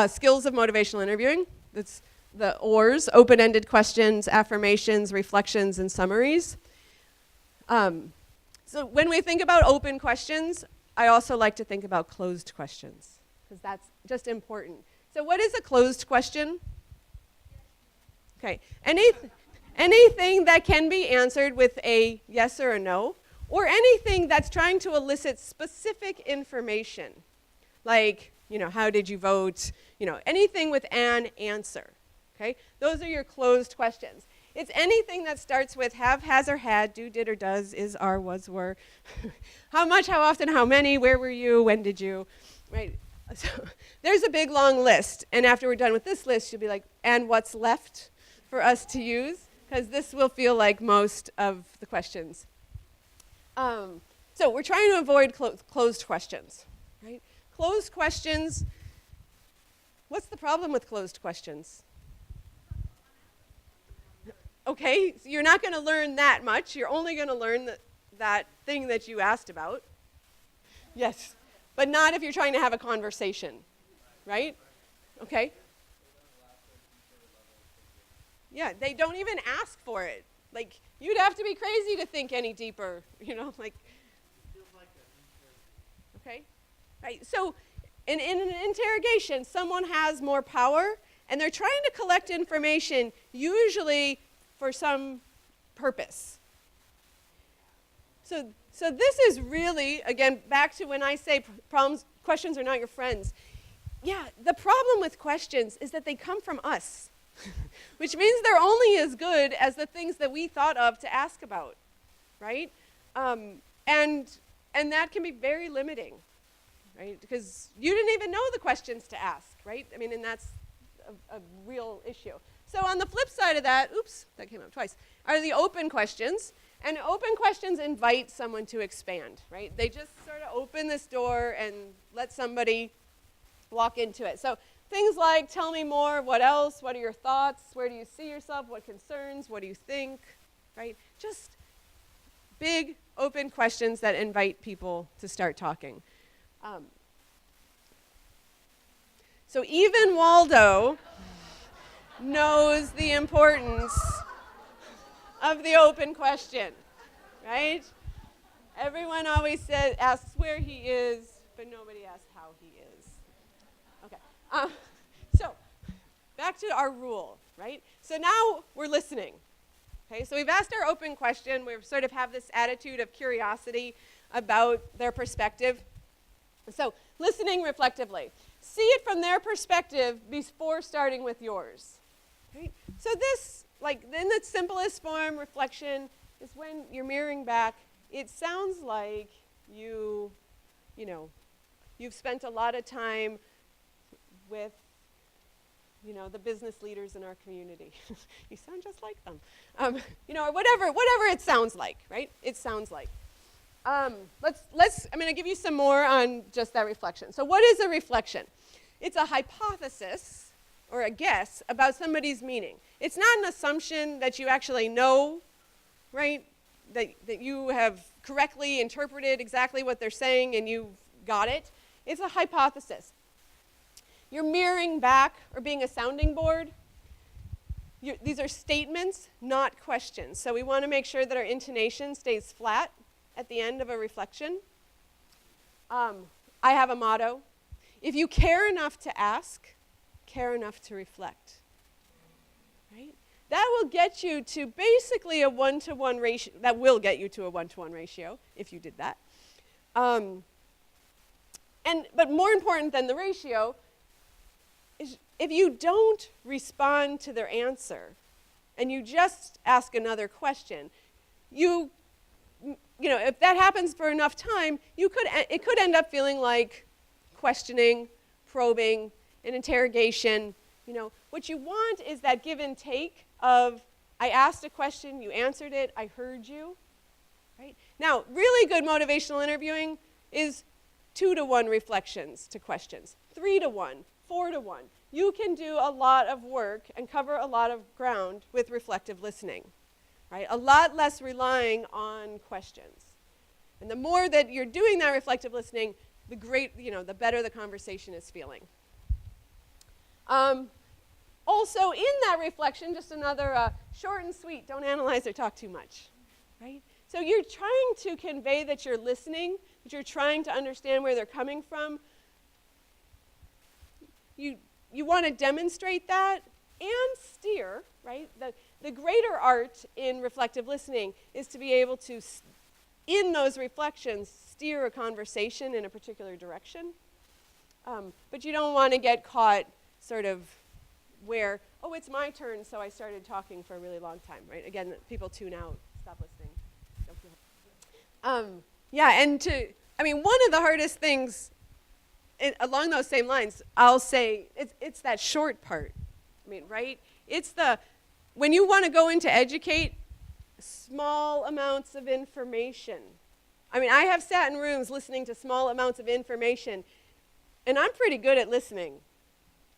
skills of motivational interviewing. That's the OARs, open-ended questions, affirmations, reflections, and summaries. So when we think about open questions, I also like to think about closed questions, because that's just important. So what is a closed question? Okay, anything that can be answered with a yes or a no, or anything that's trying to elicit specific information, like, how did you vote? Anything with an answer. Okay? Those are your closed questions. It's anything that starts with have, has, or had, do, did, or does, is, are, was, were. How much, how often, how many, where were you, when did you, right? So there's a big long list, and after we're done with this list, you'll be like, and what's left for us to use? Because this will feel like most of the questions. So we're trying to avoid closed questions, right? Closed questions, what's the problem with closed questions? Okay, so you're not going to learn that much. You're only going to learn that thing that you asked about. Yes, but not if you're trying to have a conversation, right? Okay. Yeah, they don't even ask for it. Like, you'd have to be crazy to think any deeper, like. Okay, right. So in an interrogation, someone has more power, and they're trying to collect information, usually for some purpose. So this is really, again, back to when I say questions are not your friends. Yeah, the problem with questions is that they come from us, which means they're only as good as the things that we thought of to ask about, right? And that can be very limiting, right? Because you didn't even know the questions to ask, right? I mean, and that's a real issue. So on the flip side of that, oops, that came up twice, are the open questions. And open questions invite someone to expand, right? They just sort of open this door and let somebody walk into it. So things like, tell me more, what else, what are your thoughts, where do you see yourself, what concerns, what do you think, right? Just big open questions that invite people to start talking. So even Waldo knows the importance of the open question, right? Everyone always asks where he is, but nobody asks how he is. Okay, so back to our rule, right? So now we're listening. Okay, so we've asked our open question. We sort of have this attitude of curiosity about their perspective. So listening reflectively. See it from their perspective before starting with yours. Right? So this, like in the simplest form, reflection, is when you're mirroring back. It sounds like you've spent a lot of time with, the business leaders in our community. You sound just like them. Or whatever it sounds like, right? It sounds like. I'm going to give you some more on just that reflection. So what is a reflection? It's a hypothesis or a guess about somebody's meaning. It's not an assumption that you actually know, right? That you have correctly interpreted exactly what they're saying and you've got it. It's a hypothesis. You're mirroring back or being a sounding board. These are statements, not questions. So we want to make sure that our intonation stays flat at the end of a reflection. I have a motto. If you care enough to ask, care enough to reflect. Right? That will get you to basically a 1-to-1 ratio. That will get you to a 1-to-1 ratio if you did that. But more important than the ratio is if you don't respond to their answer and you just ask another question, you know, if that happens for enough time, it could end up feeling like questioning, probing, an interrogation. You know, what you want is that give and take of, I asked a question, you answered it, I heard you. Right? Now, really good motivational interviewing is 2-to-1 reflections to questions, 3-to-1, 4-to-1. You can do a lot of work and cover a lot of ground with reflective listening. Right? A lot less relying on questions. And the more that you're doing that reflective listening, the better the conversation is feeling. Also, in that reflection, just another short and sweet, don't analyze or talk too much. Right? So you're trying to convey that you're listening, that you're trying to understand where they're coming from. You want to demonstrate that and steer, right? The greater art in reflective listening is to be able to, in those reflections, steer a conversation in a particular direction. But you don't want to get caught sort of where, oh, it's my turn, so I started talking for a really long time, right? Again, people tune out, stop listening. One of the hardest things along those same lines, I'll say, it's that short part. I mean, right? It's when you want to go in to educate, small amounts of information. I mean, I have sat in rooms listening to small amounts of information, and I'm pretty good at listening.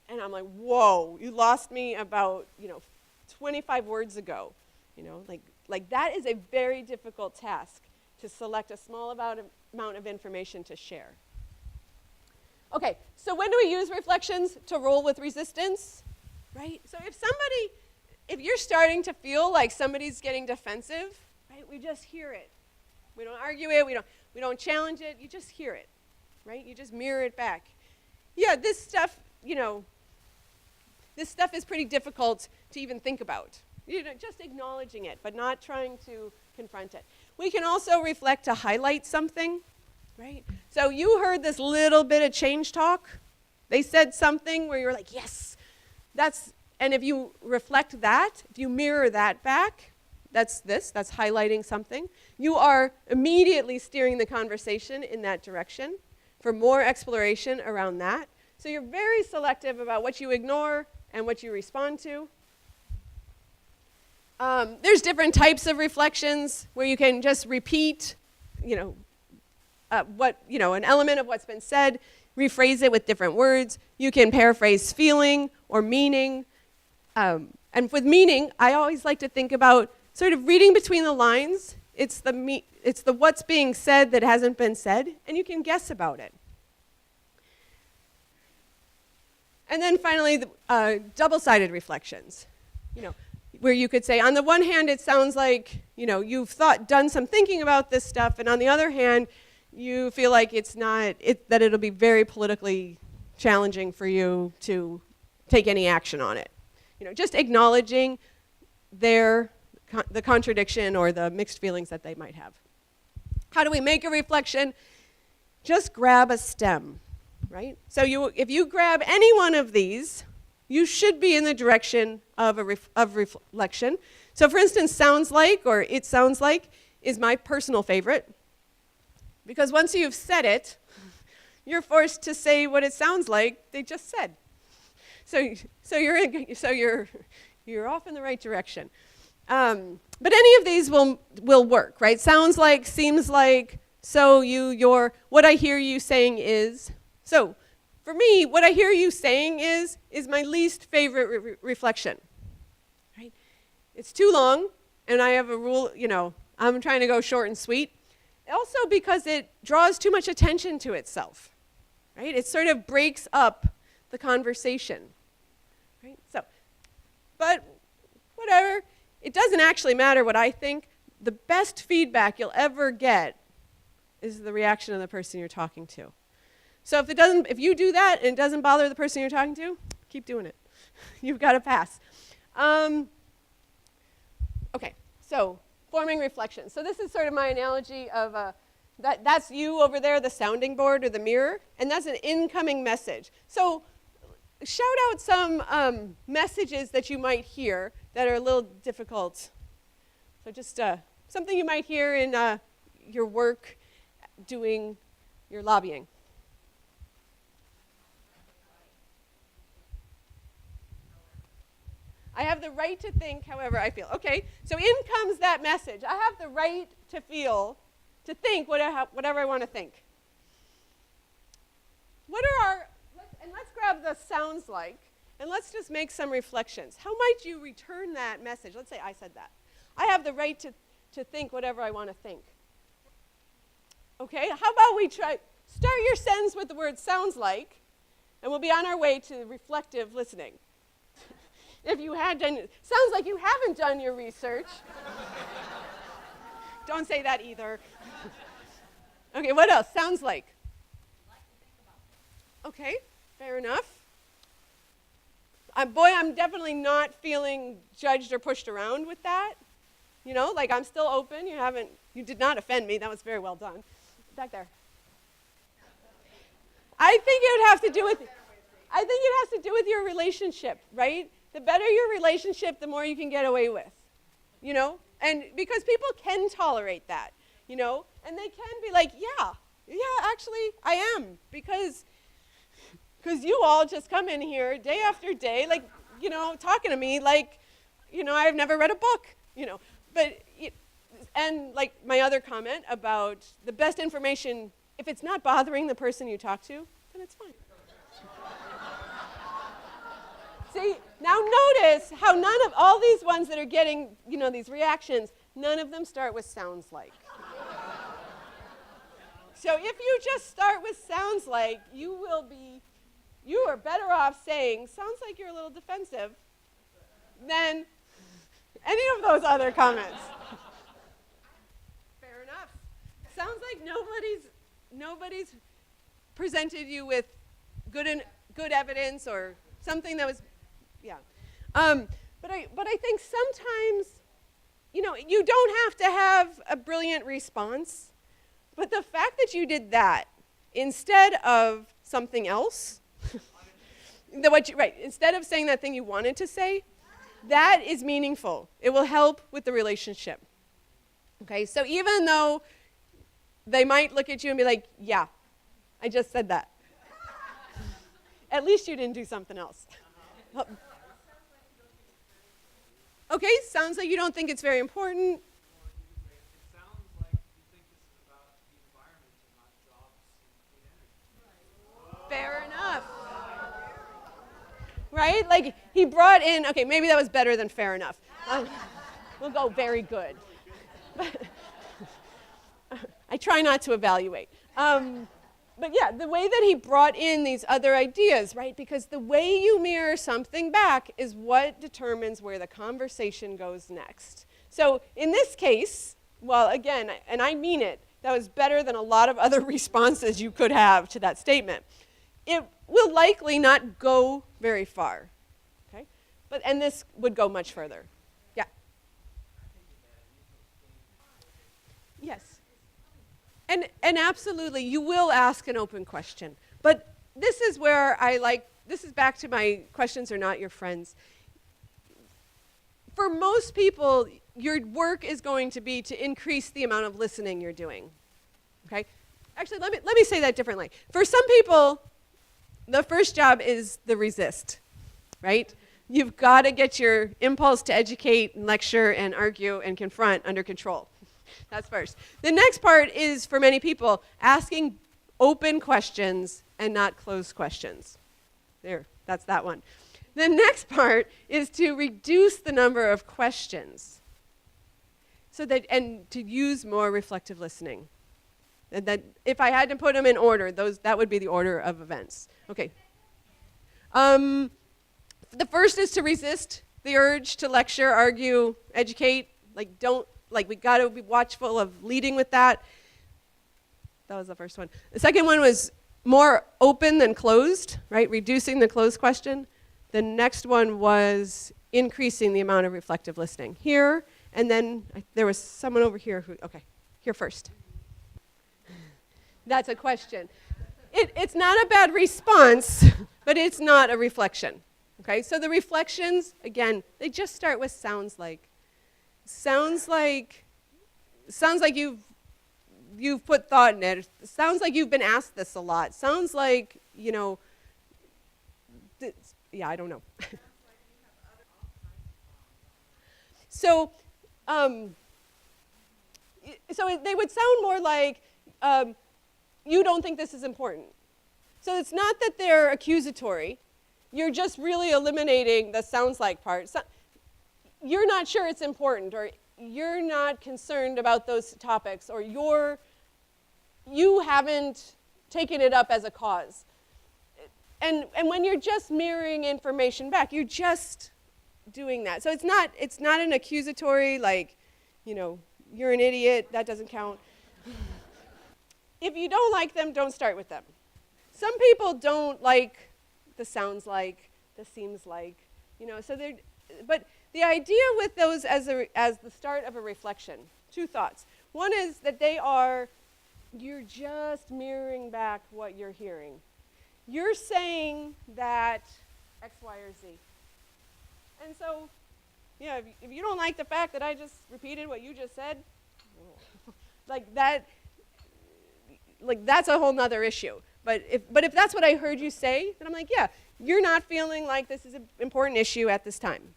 And I'm like, whoa, you lost me about, 25 words ago. Like that is a very difficult task to select a small amount of information to share. Okay, so when do we use reflections? To roll with resistance, right? So if you're starting to feel like somebody's getting defensive, right, we just hear it. We don't argue it, we don't challenge it, you just hear it, right? You just mirror it back. Yeah, this stuff is pretty difficult to even think about. Just acknowledging it, but not trying to confront it. We can also reflect to highlight something, right? So you heard this little bit of change talk. They said something where you're like, yes, and if you reflect that, if you mirror that back, that's highlighting something. You are immediately steering the conversation in that direction for more exploration around that. So you're very selective about what you ignore and what you respond to. There's different types of reflections where you can just repeat, an element of what's been said, rephrase it with different words. You can paraphrase feeling or meaning. And with meaning, I always like to think about sort of reading between the lines. It's the what's being said that hasn't been said, and you can guess about it. And then finally, double-sided reflections. Where you could say, on the one hand, it sounds like, you've done some thinking about this stuff, and on the other hand, you feel like that it'll be very politically challenging for you to take any action on it. Just acknowledging the contradiction or the mixed feelings that they might have. How do we make a reflection? Just grab a stem, right? So if you grab any one of these, you should be in the direction of reflection. So for instance, sounds like or it sounds like is my personal favorite. Because once you've said it, you're forced to say what it sounds like they just said. So you're off in the right direction. But any of these will work, right? Sounds like, seems like, so what I hear you saying is. So for me, what I hear you saying is my least favorite reflection, right? It's too long, and I have a rule, I'm trying to go short and sweet. also because it draws too much attention to itself, right? It sort of breaks up the conversation, right? So, but whatever, it doesn't actually matter what I think. The best feedback you'll ever get is the reaction of the person you're talking to. So if you do that and it doesn't bother the person you're talking to, keep doing it. You've got to pass. Okay, so forming reflections. So this is sort of my analogy of that's you over there, the sounding board or the mirror, and that's an incoming message. So shout out some messages that you might hear that are a little difficult. So just something you might hear in your work doing your lobbying. I have the right to think however I feel. Okay, so in comes that message. I have the right to feel, to think whatever I want to think. What are and let's grab the sounds like, and let's just make some reflections. How might you return that message? Let's say I said that. I have the right to think whatever I want to think. Okay, how about we start your sentence with the word sounds like, and we'll be on our way to reflective listening. If you had done, sounds like you haven't done your research. Don't say that either. Okay, what else? Sounds like. Okay, fair enough. Boy, I'm definitely not feeling judged or pushed around with that. You know, like I'm still open. You did not offend me. That was very well done. Back there. I think it has to do with your relationship, right? The better your relationship, the more you can get away with, you know? And because people can tolerate that, you know? And they can be like, yeah, actually, I am. Because you all just come in here day after day, like, you know, talking to me like, you know, I've never read a book, you know. And like my other comment about the best information, if it's not bothering the person you talk to, then it's fine. See, now notice how none of all these ones that are getting, you know, these reactions, none of them start with sounds like. So if you just start with sounds like, you are better off saying, sounds like you're a little defensive, than any of those other comments. Fair enough. Sounds like nobody's presented you with good evidence or something that was. Yeah, but I think sometimes, you know, you don't have to have a brilliant response, but the fact that you did that instead of something else, instead of saying that thing you wanted to say, that is meaningful. It will help with the relationship. Okay, so even though they might look at you and be like, yeah, I just said that. At least you didn't do something else. Okay, sounds like you don't think it's very important. It sounds like you think this is about the environment and not jobs and clean energy. Fair enough. Right? Like he brought in, okay, maybe that was better than fair enough. We'll go very good. I try not to evaluate. But yeah, the way that he brought in these other ideas, right? Because the way you mirror something back is what determines where the conversation goes next. So in this case, well, again, and I mean it, that was better than a lot of other responses you could have to that statement. It will likely not go very far, okay? And this would go much further. Yeah? Yes. And absolutely, you will ask an open question. But this is where this is back to my questions are not your friends. For most people, your work is going to be to increase the amount of listening you're doing, okay? Actually, let me say that differently. For some people, the first job is the resist, right? You've got to get your impulse to educate and lecture and argue and confront under control. That's first. The next part is, for many people, asking open questions and not closed questions. There, that's that one. The next part is to reduce the number of questions and to use more reflective listening. And that if I had to put them in order, that would be the order of events. Okay. The first is to resist the urge to lecture, argue, educate. We got to be watchful of leading with that. That was the first one. The second one was more open than closed, right? Reducing the closed question. The next one was increasing the amount of reflective listening. Here, and then there was someone over here here first. That's a question. It's not a bad response, but it's not a reflection. Okay, so the reflections, again, they just start with sounds like. Sounds like you've put thought in it. Sounds like you've been asked this a lot. Sounds like, I don't know. So they would sound more like, you don't think this is important. So it's not that they're accusatory. You're just really eliminating the sounds like part. So you're not sure it's important, or you're not concerned about those topics, or you haven't taken it up as a cause. And when you're just mirroring information back, you're just doing that. So it's not an accusatory, you're an idiot, that doesn't count. If you don't like them, don't start with them. Some people don't like the sounds like, the seems like, but the idea with those as the start of a reflection, two thoughts. One is that you're just mirroring back what you're hearing. You're saying that X, Y, or Z. And so, if you don't like the fact that I just repeated what you just said, that's a whole nother issue. But if that's what I heard you say, then I'm like, yeah, you're not feeling like this is an important issue at this time.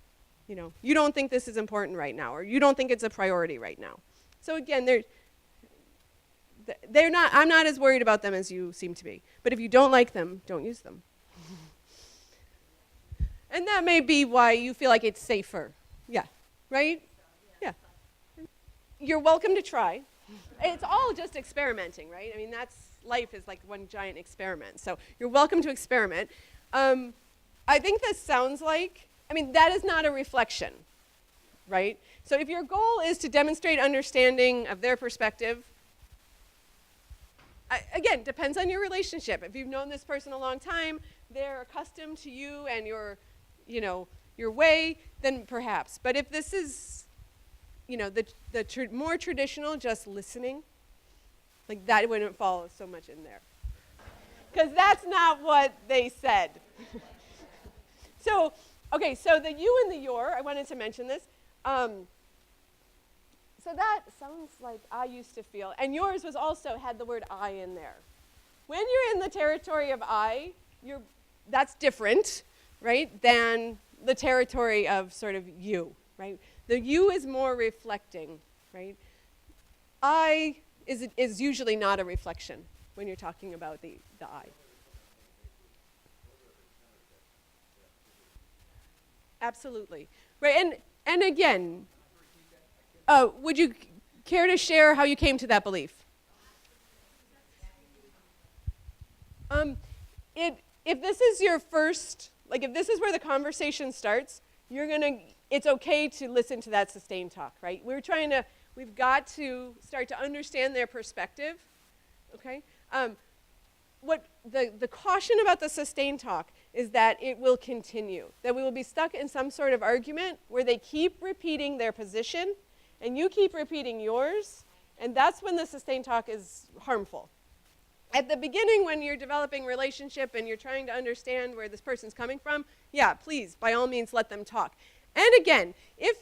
You don't think this is important right now, or you don't think it's a priority right now. So again, they're not. I'm not as worried about them as you seem to be. But if you don't like them, don't use them. And that may be why you feel like it's safer. Yeah, right? Yeah. You're welcome to try. It's all just experimenting, right? I mean, life is like one giant experiment. So you're welcome to experiment. I think this sounds like, that is not a reflection, right? So if your goal is to demonstrate understanding of their perspective, again, depends on your relationship. If you've known this person a long time, they're accustomed to you and your way, then perhaps. But if this is, the more traditional, just listening, that wouldn't fall so much in there. Because that's not what they said. So the you and the your, I wanted to mention this. So that sounds like I used to feel. And yours had the word I in there. When you're in the territory of I, that's different, right, than the territory of sort of you, right? The you is more reflecting, right? I is usually not a reflection when you're talking about the I. Absolutely. Right, and again, would you care to share how you came to that belief? If this is your first, if this is where the conversation starts, it's okay to listen to that sustained talk, right? We've got to start to understand their perspective, okay? What the caution about the sustained talk is that it will continue, that we will be stuck in some sort of argument where they keep repeating their position and you keep repeating yours, and that's when the sustained talk is harmful. At the beginning, when you're developing relationship and you're trying to understand where this person's coming from, yeah, please, by all means, let them talk. And again, if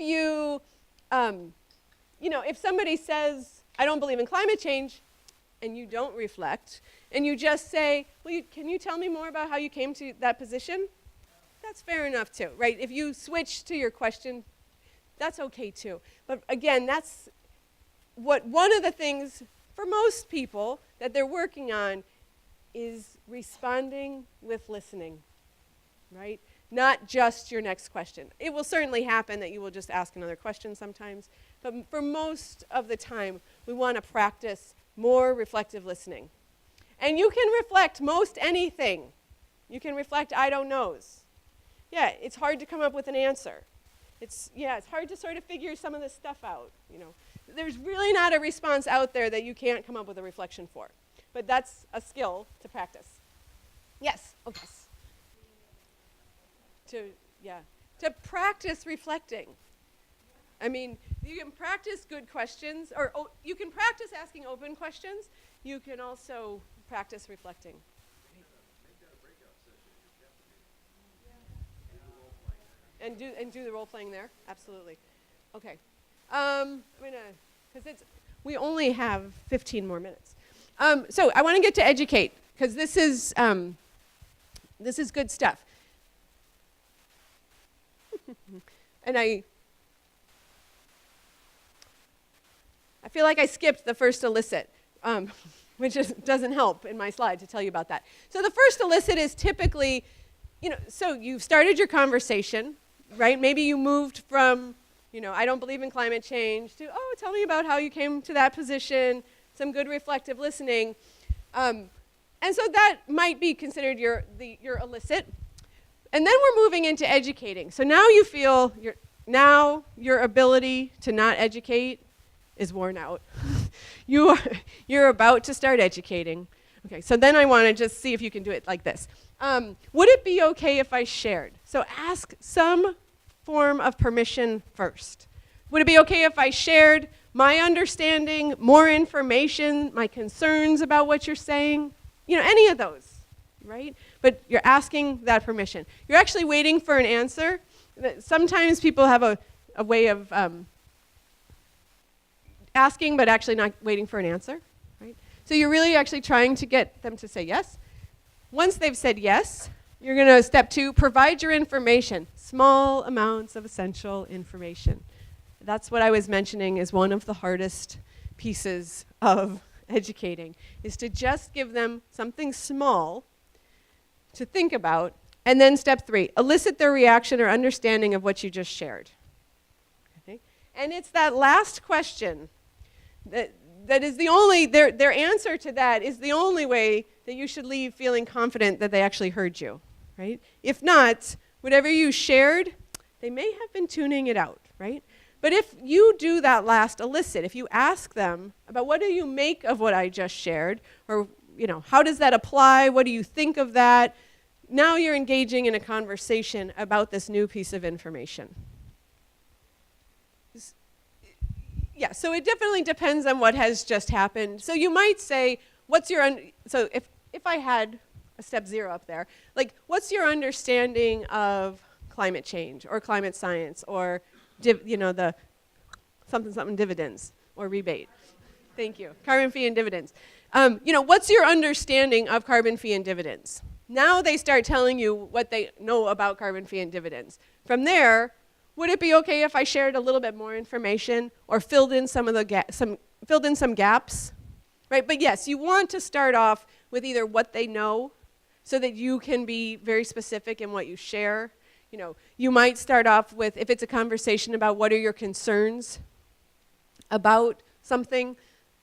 if somebody says, I don't believe in climate change, and you don't reflect, and you just say, well, can you tell me more about how you came to that position? That's fair enough too, right? If you switch to your question, that's okay too. But again, that's one of the things for most people that they're working on is responding with listening, right? Not just your next question. It will certainly happen that you will just ask another question sometimes, but for most of the time, we want to practice more reflective listening. And you can reflect most anything. You can reflect I don't knows. Yeah, it's hard to come up with an answer. It's hard to sort of figure some of this stuff out, There's really not a response out there that you can't come up with a reflection for. But that's a skill to practice. Yes, oh yes. To practice reflecting. I mean, you can practice good questions, or you can practice asking open questions. You can also practice reflecting. And do the role playing there. Absolutely. Okay. We only have 15 more minutes. So I want to get to educate, because this is good stuff. And I feel like I skipped the first elicit, which doesn't help in my slide to tell you about that. So the first elicit is typically, so you've started your conversation, right? Maybe you moved from, I don't believe in climate change, to, tell me about how you came to that position, some good reflective listening. And so that might be considered your elicit. And then we're moving into educating. So now you feel your ability to not educate is worn out. You're about to start educating. Okay, so then I want to just see if you can do it like this. Would it be okay if I shared? So ask some form of permission first. Would it be okay if I shared my understanding, more information, my concerns about what you're saying? Any of those, right? But you're asking that permission. You're actually waiting for an answer. Sometimes people have a way of asking but actually not waiting for an answer, right? So you're really actually trying to get them to say yes. Once they've said yes, you're going to, step 2, provide your information. Small amounts of essential information. That's what I was mentioning is one of the hardest pieces of educating, is to just give them something small to think about. And then step 3, elicit their reaction or understanding of what you just shared. Okay? And it's that last question that is the only, their answer to that is the only way that you should leave feeling confident that they actually heard you, right? If not, whatever you shared, they may have been tuning it out, right? But if you do that last elicit, if you ask them about what do you make of what I just shared, or how does that apply, what do you think of that, now you're engaging in a conversation about this new piece of information. Yeah, so it definitely depends on what has just happened. So you might say, so if I had a step 0 up there, like, what's your understanding of climate change or climate science or, the something dividends or rebate? Thank you. Carbon fee and dividends. What's your understanding of carbon fee and dividends? Now they start telling you what they know about carbon fee and dividends. From there, would it be okay if I shared a little bit more information or filled in some gaps? Right? But yes, you want to start off with either what they know so that you can be very specific in what you share. You might start off with, if it's a conversation about what are your concerns about something,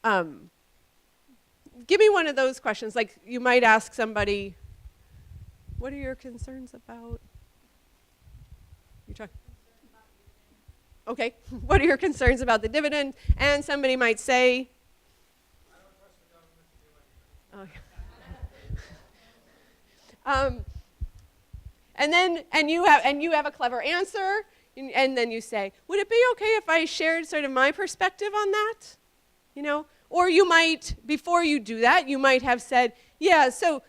give me one of those questions. Like, you might ask somebody, what are your concerns about? You're talking. Okay, what are your concerns about the dividend? And somebody might say, I don't trust the government to do anything. And you have a clever answer, and then you say, would it be okay if I shared sort of my perspective on that? Or you might, before you do that, you might have said, yeah, so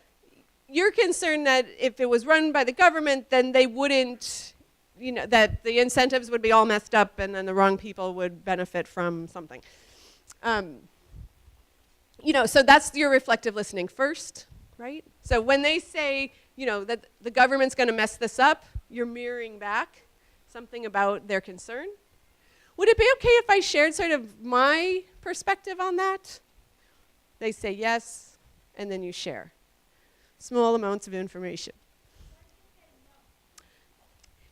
you're concerned that if it was run by the government, then they wouldn't, that the incentives would be all messed up and then the wrong people would benefit from something. So that's your reflective listening first, right? So when they say, that the government's going to mess this up, you're mirroring back something about their concern. Would it be okay if I shared sort of my perspective on that? They say yes, and then you share. Small amounts of information.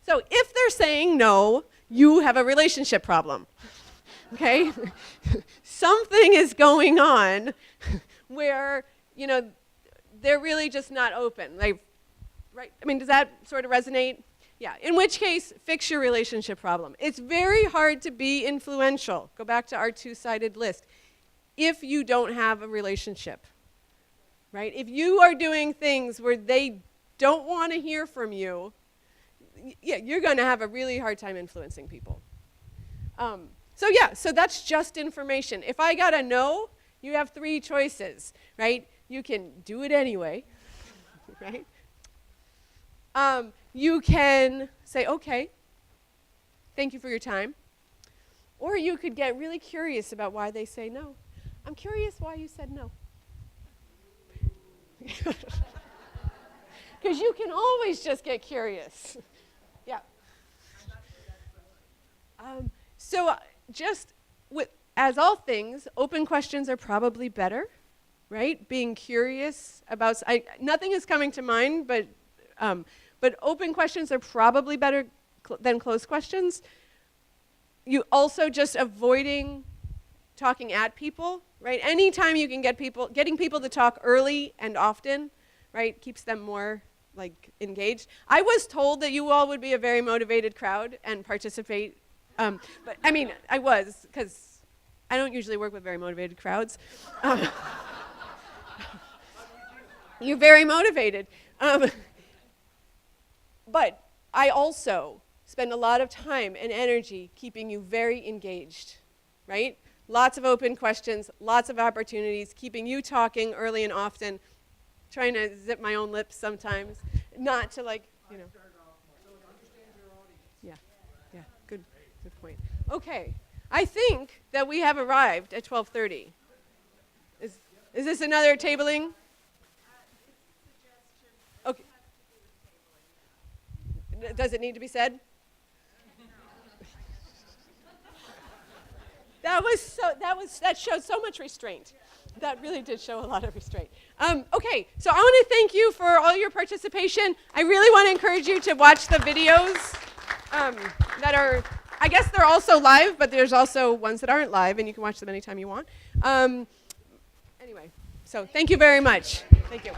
So if they're saying no, you have a relationship problem, okay? Something is going on where, they're really just not open. Like, right? I mean, does that sort of resonate? Yeah, in which case, fix your relationship problem. It's very hard to be influential. Go back to our two-sided list. If you don't have a relationship, right? If you are doing things where they don't want to hear from you, yeah, you're going to have a really hard time influencing people. So that's just information. If I got a no, you have 3 choices, right? You can do it anyway, right? You can say, okay, thank you for your time. Or you could get really curious about why they say no. I'm curious why you said no. Because you can always just get curious. Yeah. As all things, open questions are probably better, right? Being curious about, nothing is coming to mind, but open questions are probably better than closed questions. You also just avoiding talking at people, right? Anytime you can getting people to talk early and often, right, keeps them more engaged. I was told that you all would be a very motivated crowd and participate, but I mean, I was, because I don't usually work with very motivated crowds. You're very motivated. But I also spend a lot of time and energy keeping you very engaged, right? Lots of open questions, lots of opportunities, keeping you talking early and often, trying to zip my own lips sometimes, not to Yeah, good point. Okay, I think that we have arrived at 12:30. Is this another tabling? Okay. Does it need to be said? That showed so much restraint. That really did show a lot of restraint. Okay, so I want to thank you for all your participation. I really want to encourage you to watch the videos that are, I guess they're also live, but there's also ones that aren't live, and you can watch them anytime you want. Anyway, so thank you very much. Thank you.